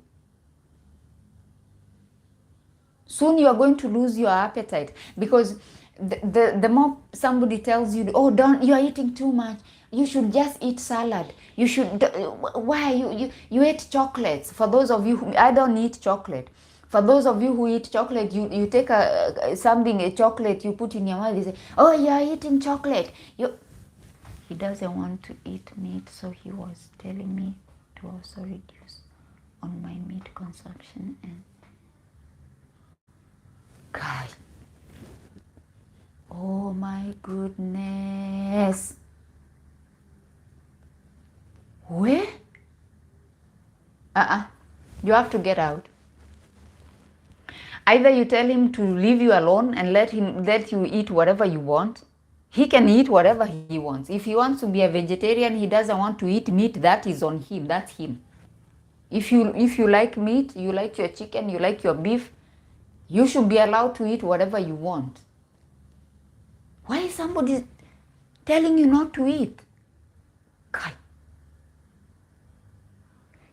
Soon you are going to lose your appetite, because the more somebody tells you, oh, you're eating too much, you should just eat salad, you should, why you eat chocolates. For those of you who, I don't eat chocolate. For those of you who eat chocolate, you take a chocolate, you put in your mouth, you say, oh, you're eating chocolate. He doesn't want to eat meat, so he was telling me to also reduce on my meat consumption. And God, oh my goodness. Where? You have to get out. Either you tell him to leave you alone and let you eat whatever you want. He can eat whatever he wants. If he wants to be a vegetarian, he doesn't want to eat meat, that is on him. That's him. If you like meat, you like your chicken, you like your beef, you should be allowed to eat whatever you want. Why is somebody telling you not to eat? God.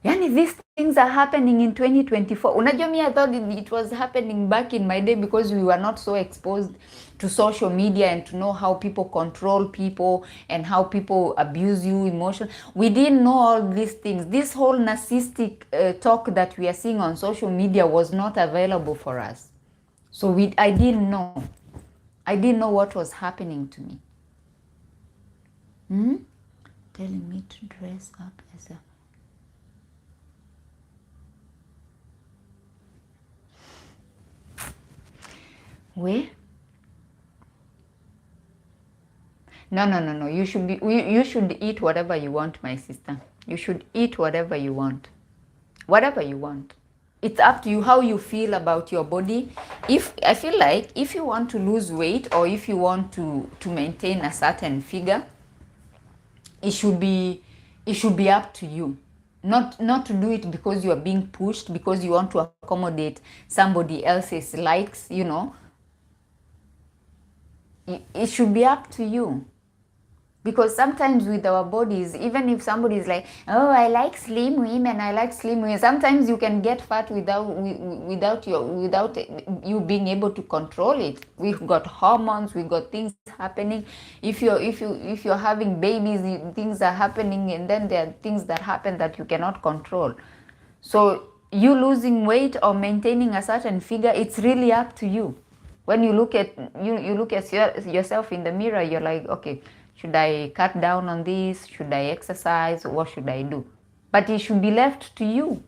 Yani, these things are happening in 2024. Unajua, me, I thought it was happening back in my day because we were not so exposed to social media and to know how people control people and how people abuse you emotionally. We didn't know all these things. This whole narcissistic talk that we are seeing on social media was not available for us. So I didn't know. I didn't know what was happening to me. Telling me to dress up as a... Where? No. You should eat whatever you want, my sister. You should eat whatever you want. Whatever you want. It's up to you how you feel about your body. I feel like if you want to lose weight or if you want to maintain a certain figure, it should be up to you. Not to do it because you are being pushed, because you want to accommodate somebody else's likes, you know. It should be up to you. Because sometimes with our bodies, even if somebody is like, oh, I like slim women, sometimes you can get fat without you being able to control it. We've got hormones, we've got things happening. If you're having babies, things are happening, and then there are things that happen that you cannot control. So you losing weight or maintaining a certain figure, it's really up to you. When you look at yourself in the mirror, you're like, okay, should I cut down on this? Should I exercise? What should I do? But it should be left to you.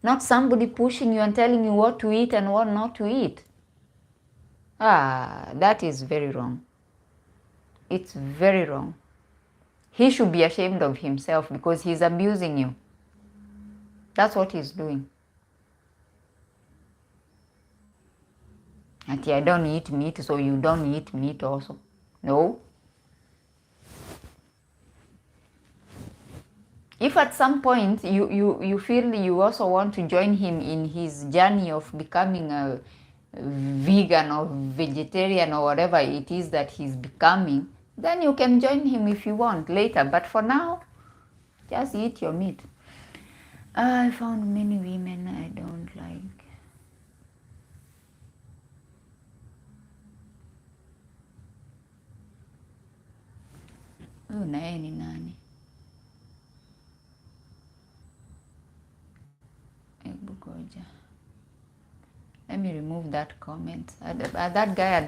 Not somebody pushing you and telling you what to eat and what not to eat. That is very wrong. It's very wrong. He should be ashamed of himself because he's abusing you. That's what he's doing. I don't eat meat, so you don't eat meat also. No. If at some point you feel you also want to join him in his journey of becoming a vegan or vegetarian or whatever it is that he's becoming, then you can join him if you want later. But for now, just eat your meat. I found many women I don't like. Naye ni nani? Let me remove that comment. That guy,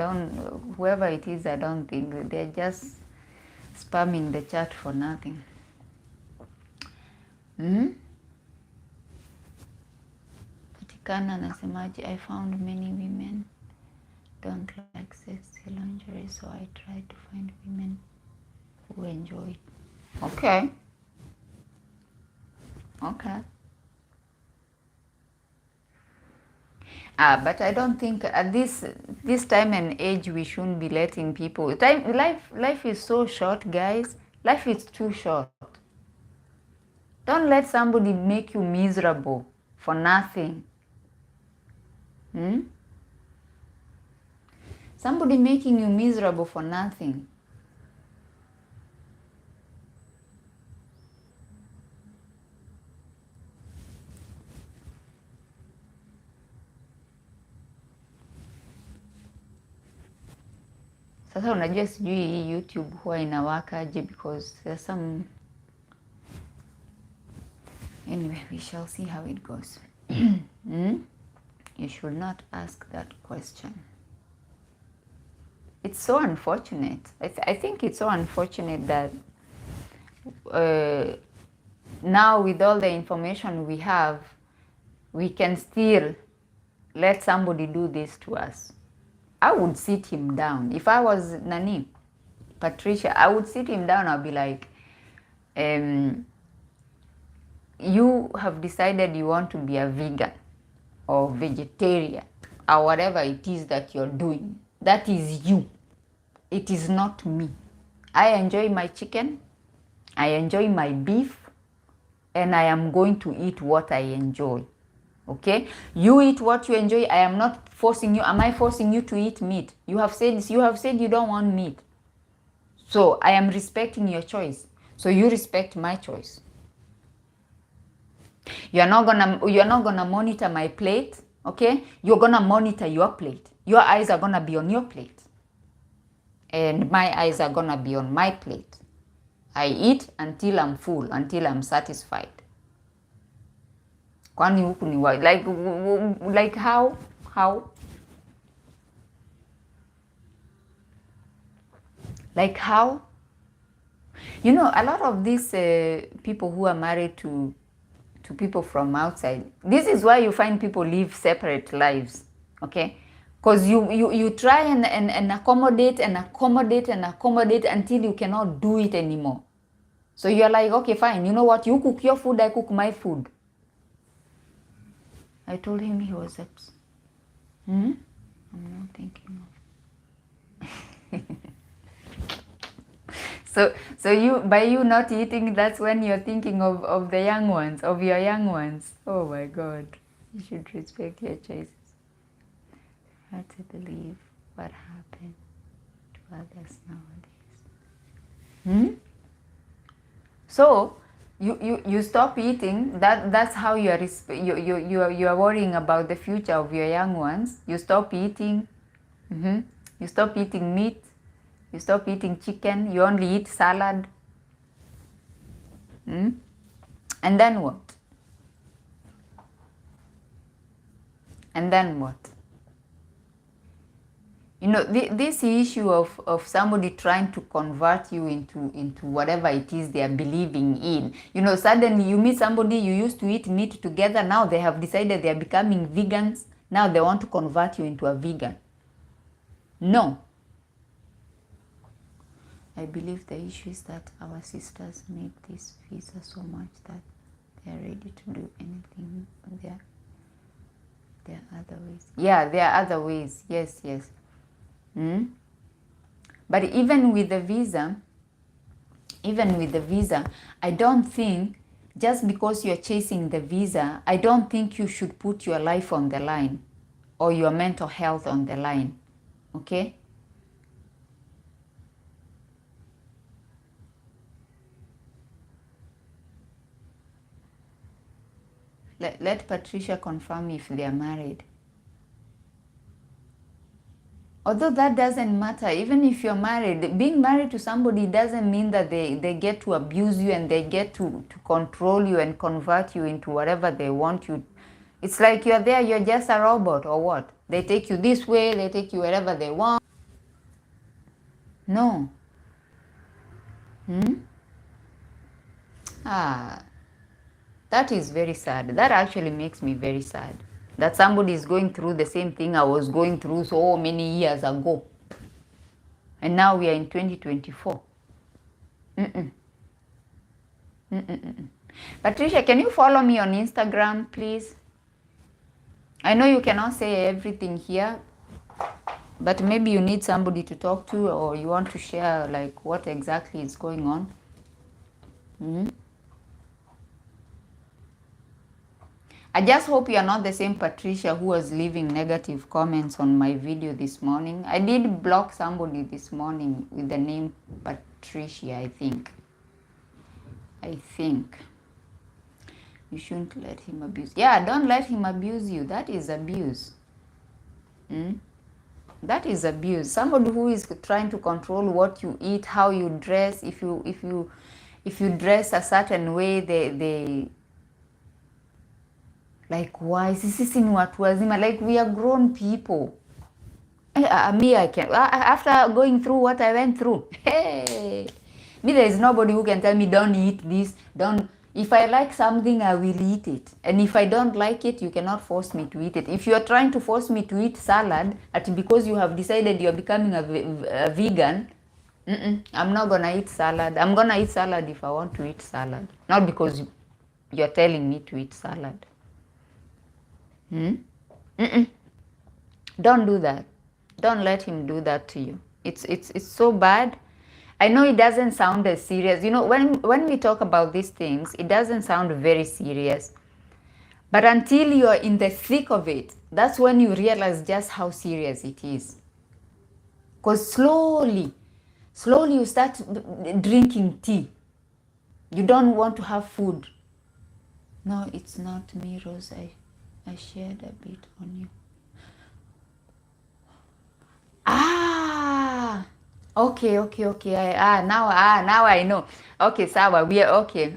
whoever it is, I don't think. They're just spamming the chat for nothing. Patikana nasemaji, I found many women don't like sexy lingerie, so I try to find women who enjoy it. Okay. Okay. But I don't think at this time and age we shouldn't be letting people. Life is so short, guys. Life is too short. Don't let somebody make you miserable for nothing. Somebody making you miserable for nothing. Sasa unajua sijui hii YouTube huwa inawakaje because there's some. Anyway, we shall see how it goes. You should not ask that question. It's so unfortunate. I think it's so unfortunate that now with all the information we have, we can still let somebody do this to us. I would sit him down. If I was Nani, Patricia, I would sit him down. I'll be like, you have decided you want to be a vegan or vegetarian or whatever it is that you're doing. That is you. It is not me. I enjoy my chicken. I enjoy my beef. And I am going to eat what I enjoy. Okay? You eat what you enjoy. I am not forcing you. Am I forcing you to eat meat? You have said you don't want meat. So I am respecting your choice. So you respect my choice. You're not gonna monitor my plate, okay? You're gonna monitor your plate. Your eyes are gonna be on your plate. And my eyes are gonna be on my plate. I eat until I'm full, until I'm satisfied. Kwani huku ni like how? Like how? You know, a lot of these people who are married to people from outside, this is why you find people live separate lives, okay? Because you try and accommodate until you cannot do it anymore. So you're like, okay, fine, you know what? You cook your food, I cook my food. I told him he was upset. I'm not thinking of. So you, by you not eating, that's when you're thinking of the young ones, of your young ones. Oh my God. You should respect your choices. Hard to believe what happened to others nowadays. So you stop eating. That's how you are worrying about the future of your young ones. You stop eating. You stop eating meat. You stop eating chicken. You only eat salad. And then what? And then what? You know, this issue of somebody trying to convert you into whatever it is they are believing in. You know, suddenly you meet somebody you used to eat meat together. Now they have decided they are becoming vegans. Now they want to convert you into a vegan. No. I believe the issue is that our sisters need this visa so much that they are ready to do anything. There are other ways. Yeah, there are other ways. Yes. But even with the visa, I don't think just because you're chasing the visa, I don't think you should put your life on the line or your mental health on the line. Okay? Let Patricia confirm if they are married. Although that doesn't matter, even if you're married, being married to somebody doesn't mean that they get to abuse you and they get to control you and convert you into whatever they want you. It's like you're there, you're just a robot or what? They take you this way, they take you wherever they want. No. That is very sad. That actually makes me very sad. that somebody is going through the same thing I was going through so many years ago. And now we are in 2024. Patricia, can you follow me on Instagram, please? I know you cannot say everything here, but maybe you need somebody to talk to, or you want to share like what exactly is going on. I just hope you are not the same Patricia who was leaving negative comments on my video this morning. I did block somebody this morning with the name Patricia, I think. You shouldn't let him abuse. Yeah, don't let him abuse you. That is abuse. That is abuse. Somebody who is trying to control what you eat, how you dress. If you dress a certain way, they like, why? Sisi ni watu wazima. Like, we are grown people. Me, I can. After going through what I went through, hey, me, there is nobody who can tell me don't eat this. Don't. If I like something, I will eat it. And if I don't like it, you cannot force me to eat it. If you are trying to force me to eat salad, because you have decided you are becoming a vegan, I'm not gonna eat salad. I'm gonna eat salad if I want to eat salad, not because you're telling me to eat salad. Don't do that. Don't let him do that to you. It's so bad. I know it doesn't sound as serious. You know, when we talk about these things, it doesn't sound very serious. But until you're in the thick of it, that's when you realize just how serious it is. Because slowly you start drinking tea. You don't want to have food. No, it's not me, Rose. I shared a bit on you. Okay. Now I know. Okay, Sawa, we are okay.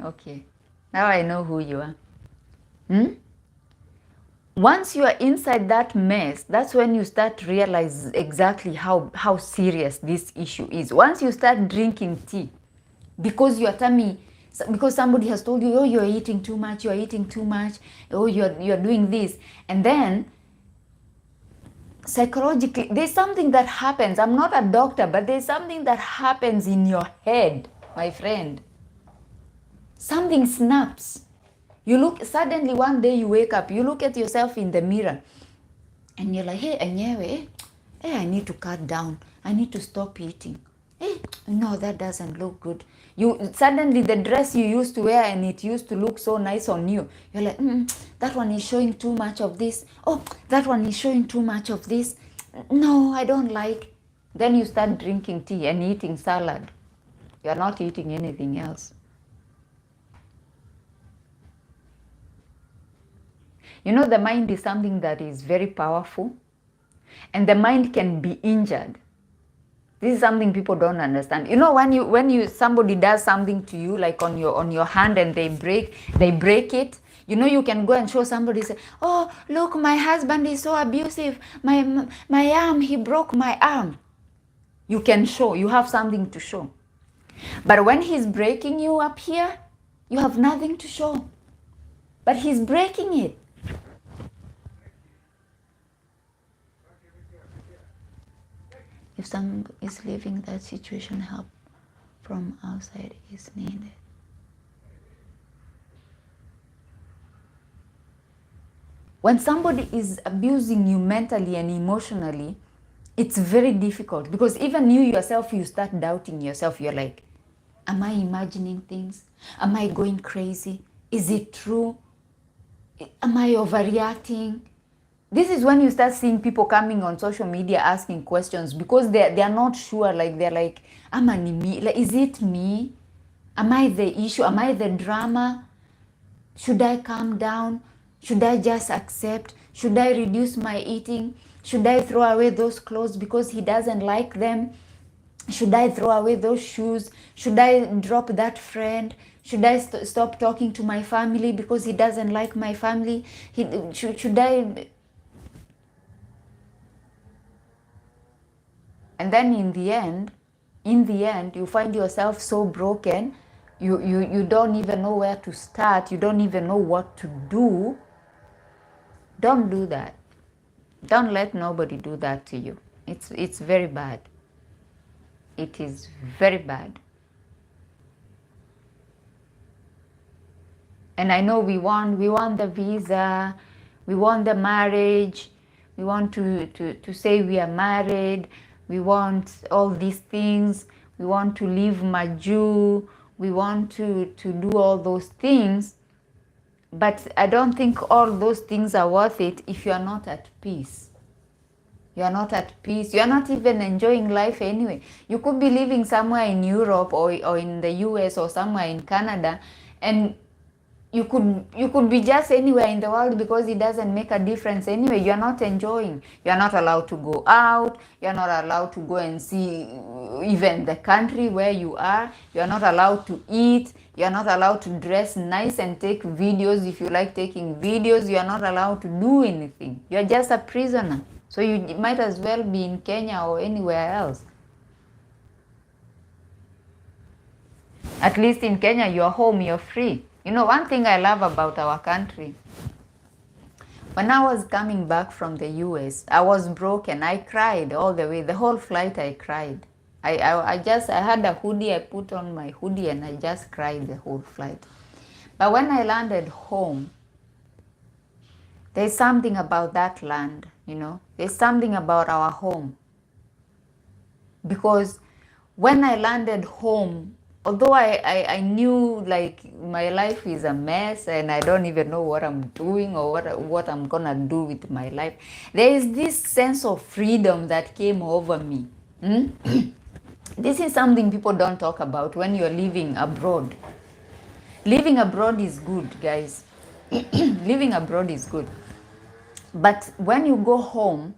Now I know who you are. Once you are inside that mess, that's when you start to realize exactly how serious this issue is. Once you start drinking tea, because your tummy, because somebody has told you, oh, you're eating too much, oh, you're doing this, and then psychologically, there's something that happens. I'm not a doctor, but there's something that happens in your head, my friend. Something snaps. You look, suddenly one day you wake up, you look at yourself in the mirror, and you're like, hey, I need to cut down. I need to stop eating. Hey, no, that doesn't look good. You suddenly, the dress you used to wear and it used to look so nice on you, you're like, that one is showing too much of this. Oh, that one is showing too much of this. No, I don't like. Then you start drinking tea and eating salad. You're not eating anything else. You know, the mind is something that is very powerful, and the mind can be injured. This is something people don't understand. You know, when somebody does something to you, like on your hand, and they break it. You know, you can go and show somebody, say, oh, look, my husband is so abusive. My arm, he broke my arm. You can show. You have something to show. But when he's breaking you up here, you have nothing to show. But he's breaking it. If someone is leaving that situation, help from outside is needed. When somebody is abusing you mentally and emotionally, it's very difficult, because even you yourself, you start doubting yourself. You're like, am I imagining things? Am I going crazy? Is it true? Am I overreacting? This is when you start seeing people coming on social media asking questions, because they are not sure. Like, they're like, is it me? Am I the issue? Am I the drama? Should I calm down? Should I just accept? Should I reduce my eating? Should I throw away those clothes because he doesn't like them? Should I throw away those shoes? Should I drop that friend? Should I stop talking to my family because he doesn't like my family? Should I... And then in the end, you find yourself so broken, you don't even know where to start, you don't even know what to do. Don't do that. Don't let nobody do that to you. It's very bad. It is very bad. And I know we want the visa, we want the marriage, we want to say we are married, we want all these things, we want to live Maju, we want to do all those things. But I don't think all those things are worth it if you are not at peace. You are not at peace. You are not even enjoying life anyway. You could be living somewhere in Europe or in the US or somewhere in Canada, and you could be just anywhere in the world because it doesn't make a difference anyway. You are not enjoying. You are not allowed to go out. You are not allowed to go and see even the country where you are. You are not allowed to eat. You are not allowed to dress nice and take videos if you like taking videos. You are not allowed to do anything. You are just a prisoner. So you might as well be in Kenya or anywhere else. At least in Kenya, you're home, you're free. You know, one thing I love about our country, when I was coming back from the US, I was broken. I cried all the way. The whole flight, I cried. I had a hoodie, I put on my hoodie, and I just cried the whole flight. But when I landed home, there's something about that land, you know. There's something about our home. Because when I landed home, although I knew like my life is a mess and I don't even know what I'm doing or what I'm gonna do with my life, there is this sense of freedom that came over me. This is something people don't talk about when you're living abroad. Living abroad is good, guys. Living abroad is good. But when you go home,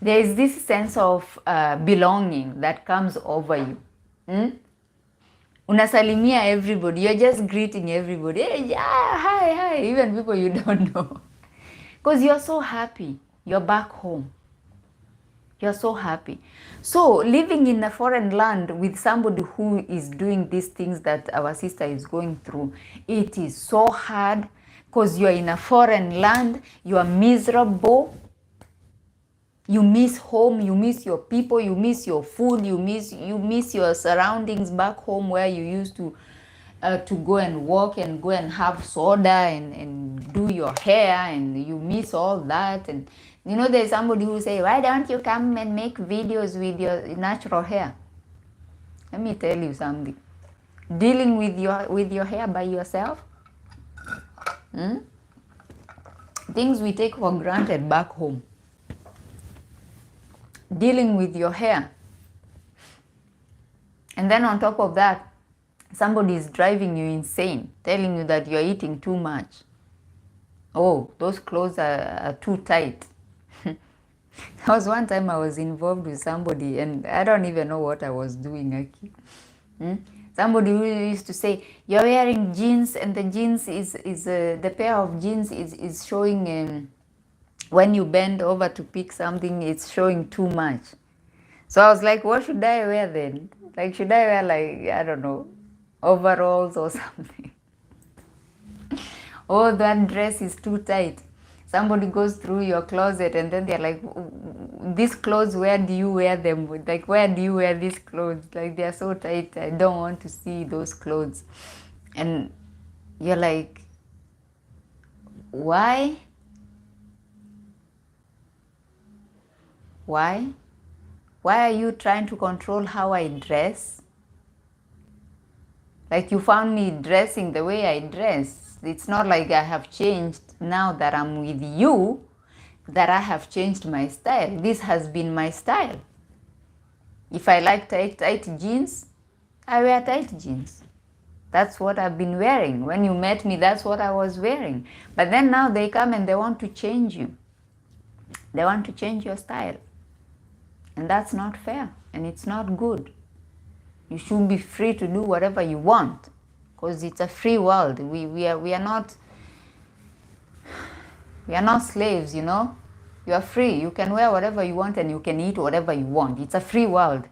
there is this sense of belonging that comes over you. Unasalimia everybody. You're just greeting everybody. Hey, yeah, hi, even people you don't know. Because you're so happy. You're back home. You're so happy. So living in a foreign land with somebody who is doing these things that our sister is going through, it is so hard because you're in a foreign land. You are miserable. You miss home, you miss your people, you miss your food, you miss your surroundings back home where you used to go and walk and go and have soda and do your hair, and you miss all that. And you know, there's somebody who say, why don't you come and make videos with your natural hair? Let me tell you something. Dealing with your hair by yourself, things we take for granted back home. Dealing with your hair. And then on top of that, somebody is driving you insane, telling you that you're eating too much. Oh, those clothes are too tight. There was one time I was involved with somebody and I don't even know what I was doing, actually. Somebody who used to say, you're wearing jeans and the jeans is the pair of jeans is showing... when you bend over to pick something, it's showing too much. So I was like, what should I wear then? Like, should I wear like, I don't know, overalls or something? Oh, that dress is too tight. Somebody goes through your closet and then they're like, these clothes, where do you wear them? Like, where do you wear these clothes? Like, they're so tight. I don't want to see those clothes. And you're like, why? Why? Why are you trying to control how I dress? Like, you found me dressing the way I dress. It's not like I have changed now that I'm with you, that I have changed my style. This has been my style. If I like tight jeans, I wear tight jeans. That's what I've been wearing. When you met me, that's what I was wearing. But then now they come and they want to change you. They want to change your style. And that's not fair, and it's not good. You should be free to do whatever you want, because it's a free world. We are not slaves, you know. You are free. You can wear whatever you want and you can eat whatever you want. It's a free world.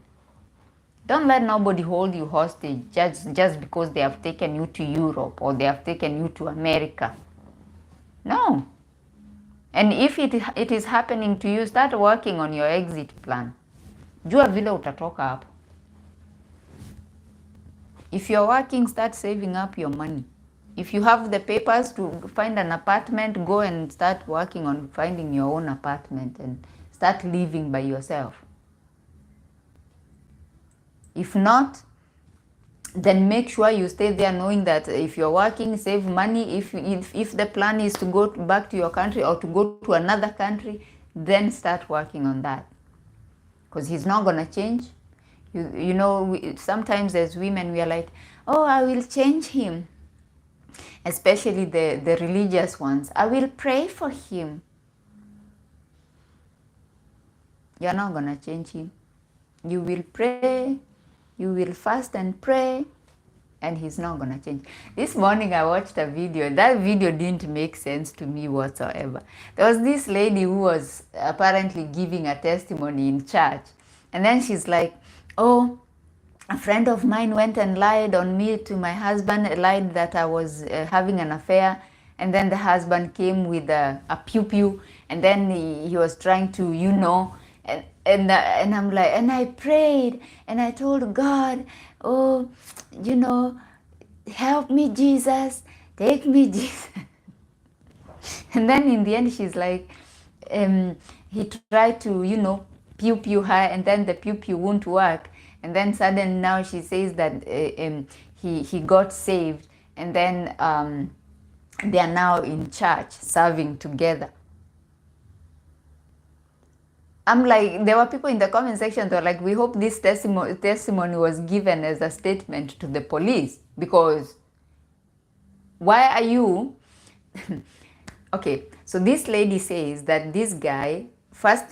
Don't let nobody hold you hostage just because they have taken you to Europe or they have taken you to America. No. And if it is happening to you, start working on your exit plan. Jua vile utatoka hapo. If you're working, start saving up your money. If you have the papers to find an apartment, go and start working on finding your own apartment and start living by yourself. If not, then make sure you stay there knowing that if you're working, save money. If the plan is to go back to your country or to go to another country, then start working on that. Because he's not going to change. You know, sometimes as women, we are like, oh, I will change him. Especially the religious ones. I will pray for him. You're not going to change him. You will pray, you will fast and pray, and he's not going to change. This morning I watched a video. That video didn't make sense to me whatsoever. There was this lady who was apparently giving a testimony in church. And then she's like, oh, a friend of mine went and lied on me to my husband, lied that I was having an affair. And then the husband came with a pew-pew. And then he was trying to, you know, and I'm like, and I prayed and I told God, oh, you know, help me, Jesus, take me, Jesus. And then in the end, she's like, he tried to, you know, pew-pew her, and then the pew-pew won't work. And then suddenly now she says that he got saved, and then they are now in church serving together. I'm like, there were people in the comment section that were like, we hope this testimony was given as a statement to the police, because why are you... Okay, so this lady says that this guy, first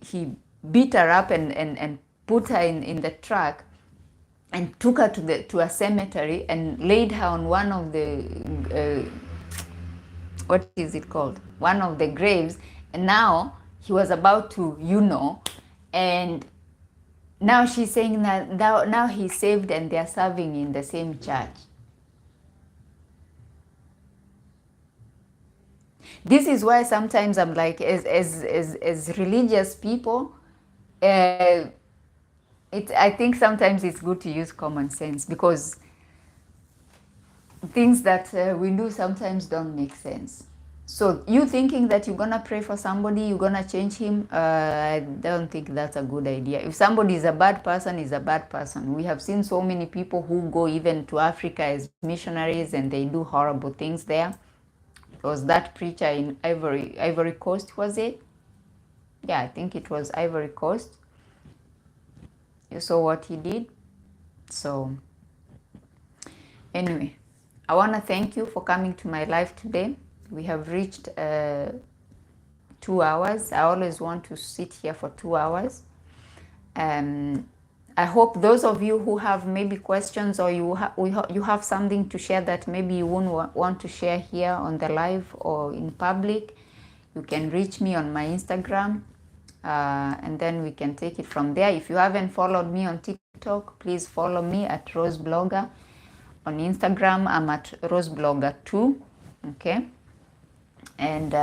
he beat her up and put her in the truck and took her to a cemetery and laid her on one of the, what is it called? One of the graves. And now he was about to, you know, and now she's saying that now he's saved and they're serving in the same church. This is why sometimes I'm like, as religious people, I think sometimes it's good to use common sense, because things that we do sometimes don't make sense. So you thinking that you're going to pray for somebody, you're going to change him, I don't think that's a good idea. If somebody is a bad person, is a bad person. We have seen so many people who go even to Africa as missionaries and they do horrible things there. Was that preacher in Ivory Coast, was it? Yeah, I think it was Ivory Coast. You saw what he did. So anyway, I want to thank you for coming to my live today. We have reached 2 hours. I always want to sit here for 2 hours. I hope those of you who have maybe questions, or you have something to share that maybe you won't want to share here on the live or in public, you can reach me on my Instagram, and then we can take it from there. If you haven't followed me on TikTok, please follow me at Rose Blogger. On Instagram, I'm at roseblogger2. Okay, and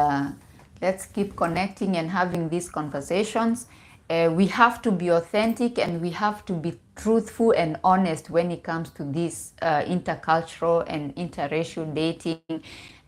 let's keep connecting and having these conversations. We have to be authentic and we have to be truthful and honest when it comes to this intercultural and interracial dating,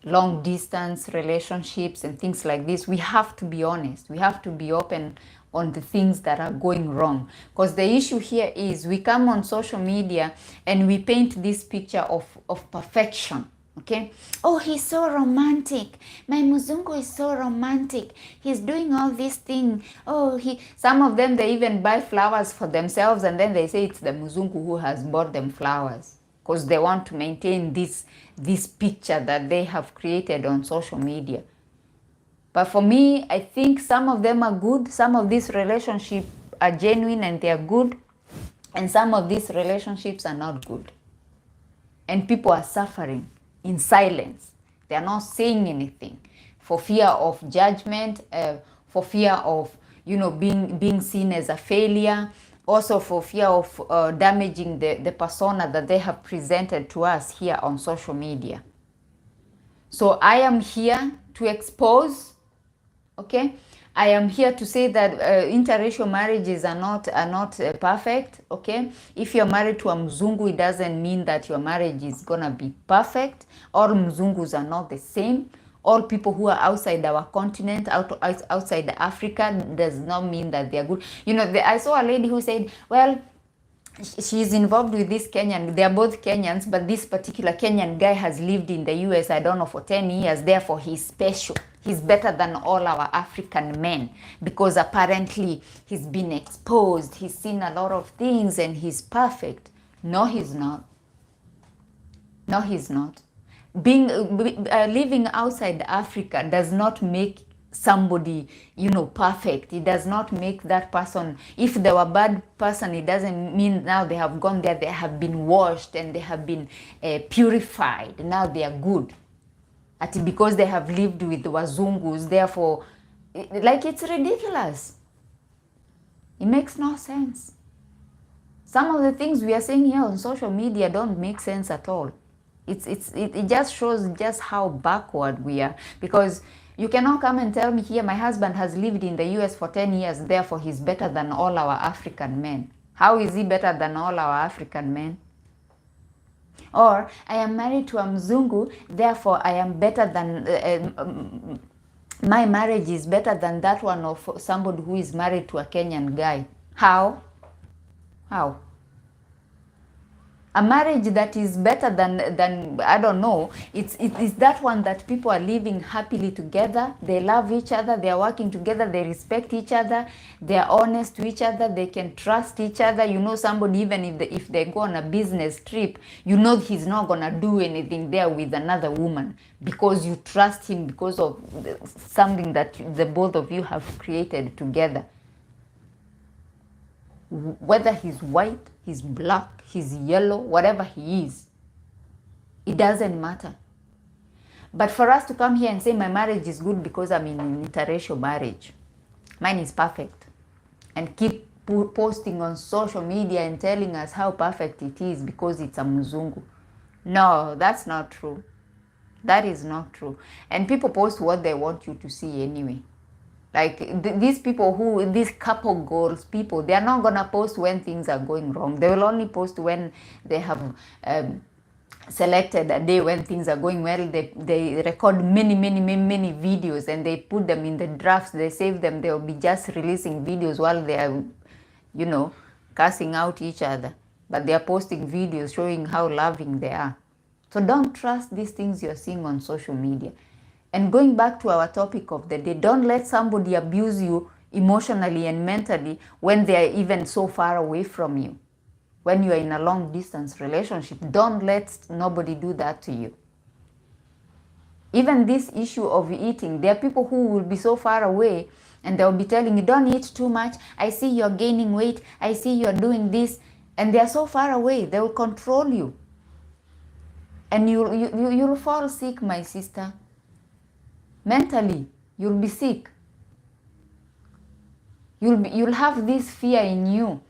long distance relationships and things like this. We have to be honest. We have to be open on the things that are going wrong. Because the issue here is we come on social media and we paint this picture of perfection. Okay, oh, he's so romantic. My Muzungu is so romantic. He's doing all these things. Oh, some of them, they even buy flowers for themselves, and then they say it's the Muzungu who has bought them flowers, because they want to maintain this picture that they have created on social media. But for me, I think some of them are good. Some of these relationships are genuine and they are good, and some of these relationships are not good. And people are suffering in silence. They are not saying anything for fear of judgment, for fear of, you know, being seen as a failure, also for fear of damaging the persona that they have presented to us here on social media. So I am here to expose Okay, I am here to say that interracial marriages are not perfect. Okay, if you're married to a Mzungu, it doesn't mean that your marriage is gonna be perfect. All Mzungus are not the same. All people who are outside our continent, outside Africa, does not mean that they are good. You know, I saw a lady who said, well, she's involved with this Kenyan. They are both Kenyans, but this particular Kenyan guy has lived in the US, I don't know, for 10 years. Therefore, he's special. He's better than all our African men because apparently he's been exposed. He's seen a lot of things and he's perfect. No, he's not. No, he's not. Living outside Africa does not make somebody, you know, perfect. It does not make that person, if they were a bad person, it doesn't mean now they have gone there, they have been washed and they have been purified. Now they are good. Because they have lived with the Wazungus, therefore, like, it's ridiculous. It makes no sense. Some of the things we are saying here on social media don't make sense at all. It just shows just how backward we are, because you cannot come and tell me here my husband has lived in the US for 10 years, therefore he's better than all our African men. How is he better than all our African men? Or I am married to a Mzungu, therefore I am better than my marriage is better than that one of somebody who is married to a Kenyan guy. How? How? A marriage that is better than I don't know, it's that one that people are living happily together. They love each other, they are working together, they respect each other, they are honest to each other, they can trust each other. You know, somebody, even if they go on a business trip, you know he's not gonna do anything there with another woman because you trust him because of something that the both of you have created together. Whether he's white, he's black, he's yellow, whatever he is, it doesn't matter. But for us to come here and say my marriage is good because I'm in an interracial marriage, mine is perfect, and keep posting on social media and telling us how perfect it is because it's a Mzungu. No, that's not true. That is not true. And people post what they want you to see anyway. Like these people these couple goals people, they are not going to post when things are going wrong. They will only post when they have selected a day when things are going well. They record many videos and they put them in the drafts. They save them. They will be just releasing videos while they are, you know, cussing out each other. But they are posting videos showing how loving they are. So don't trust these things you're seeing on social media. And going back to our topic of the day, don't let somebody abuse you emotionally and mentally when they are even so far away from you. When you are in a long distance relationship, don't let nobody do that to you. Even this issue of eating, there are people who will be so far away and they'll be telling you, don't eat too much. I see you're gaining weight. I see you're doing this. And they're so far away, they will control you. And you'll fall sick, my sister. Mentally, you'll be sick. You'll have this fear in you.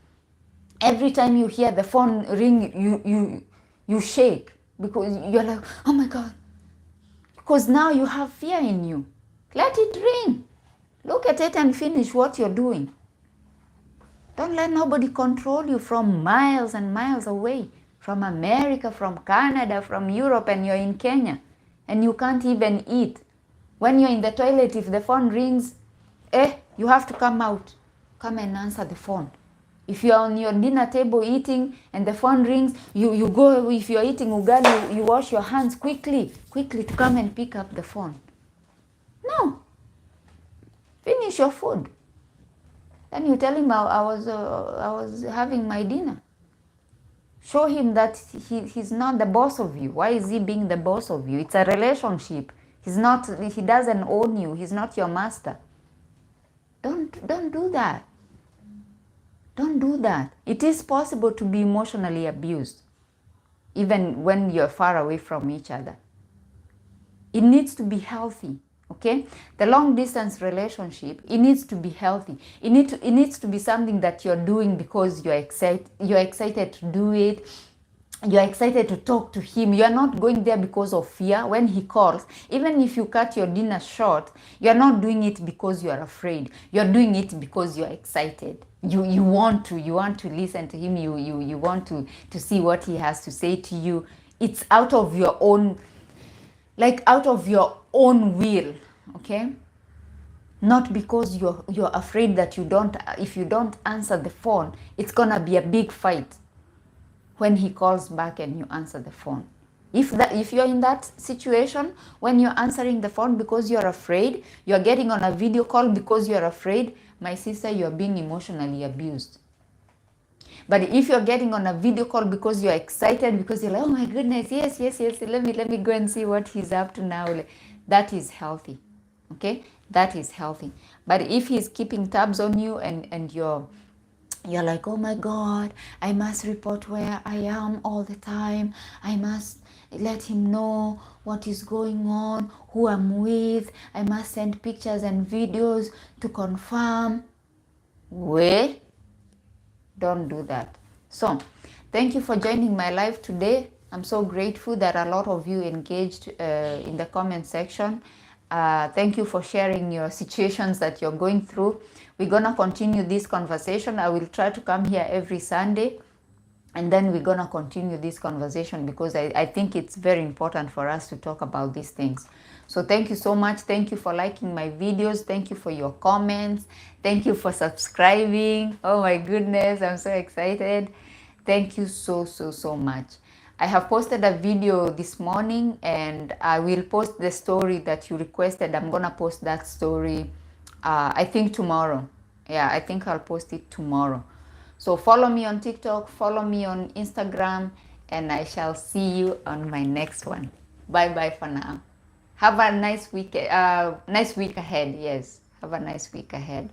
Every time you hear the phone ring, you shake because you're like, oh my God. Because now you have fear in you. Let it ring. Look at it and finish what you're doing. Don't let nobody control you from miles and miles away. From America, from Canada, from Europe, and you're in Kenya. And you can't even eat. When you're in the toilet, if the phone rings, you have to come out. Come and answer the phone. If you're on your dinner table eating and the phone rings, you go, if you're eating ugali, you wash your hands quickly to come and pick up the phone. No. Finish your food. Then you tell him I was having my dinner. Show him that he's not the boss of you. Why is he being the boss of you? It's a relationship. He doesn't own you. He's not your master. Don't do that. Don't do that. It is possible to be emotionally abused, even when you're far away from each other. It needs to be healthy, okay? The long distance relationship, it needs to be healthy. It needs to be something that you're doing because you're excited to do it. you're excited to talk to him. You're not going there because of fear. When he calls, even if you cut your dinner short, you're not doing it because you're afraid. You're doing it because you're excited. You want to listen to him. You want to see what he has to say to you. It's out of your own, like out of your own will, okay? Not because you're afraid that if you don't answer the phone, it's gonna be a big fight when he calls back and you answer the phone. If you're in that situation, when you're answering the phone because you're afraid, you're getting on a video call because you're afraid, my sister, you're being emotionally abused. But if you're getting on a video call because you're excited, because you're like, oh my goodness, yes, let me go and see what he's up to now, that is healthy. Okay, that is healthy. But if he's keeping tabs on you and you're like, oh my God, I must report where I am all the time. I must let him know what is going on, who I'm with. I must send pictures and videos to confirm. Wait, don't do that. So, thank you for joining my live today. I'm so grateful that a lot of you engaged in the comment section. Thank you for sharing your situations that you're going through. We're going to continue this conversation. I will try to come here every Sunday, and then we're going to continue this conversation because I think it's very important for us to talk about these things. So thank you so much. Thank you for liking my videos. Thank you for your comments. Thank you for subscribing. Oh my goodness, I'm so excited. Thank you so much. I have posted a video this morning and I will post the story that you requested. I'm gonna post that story I think tomorrow. Yeah, I think I'll post it tomorrow. So follow me on TikTok, follow me on Instagram, and I shall see you on my next one. Bye bye for now. Have a nice week ahead. Yes, have a nice week ahead.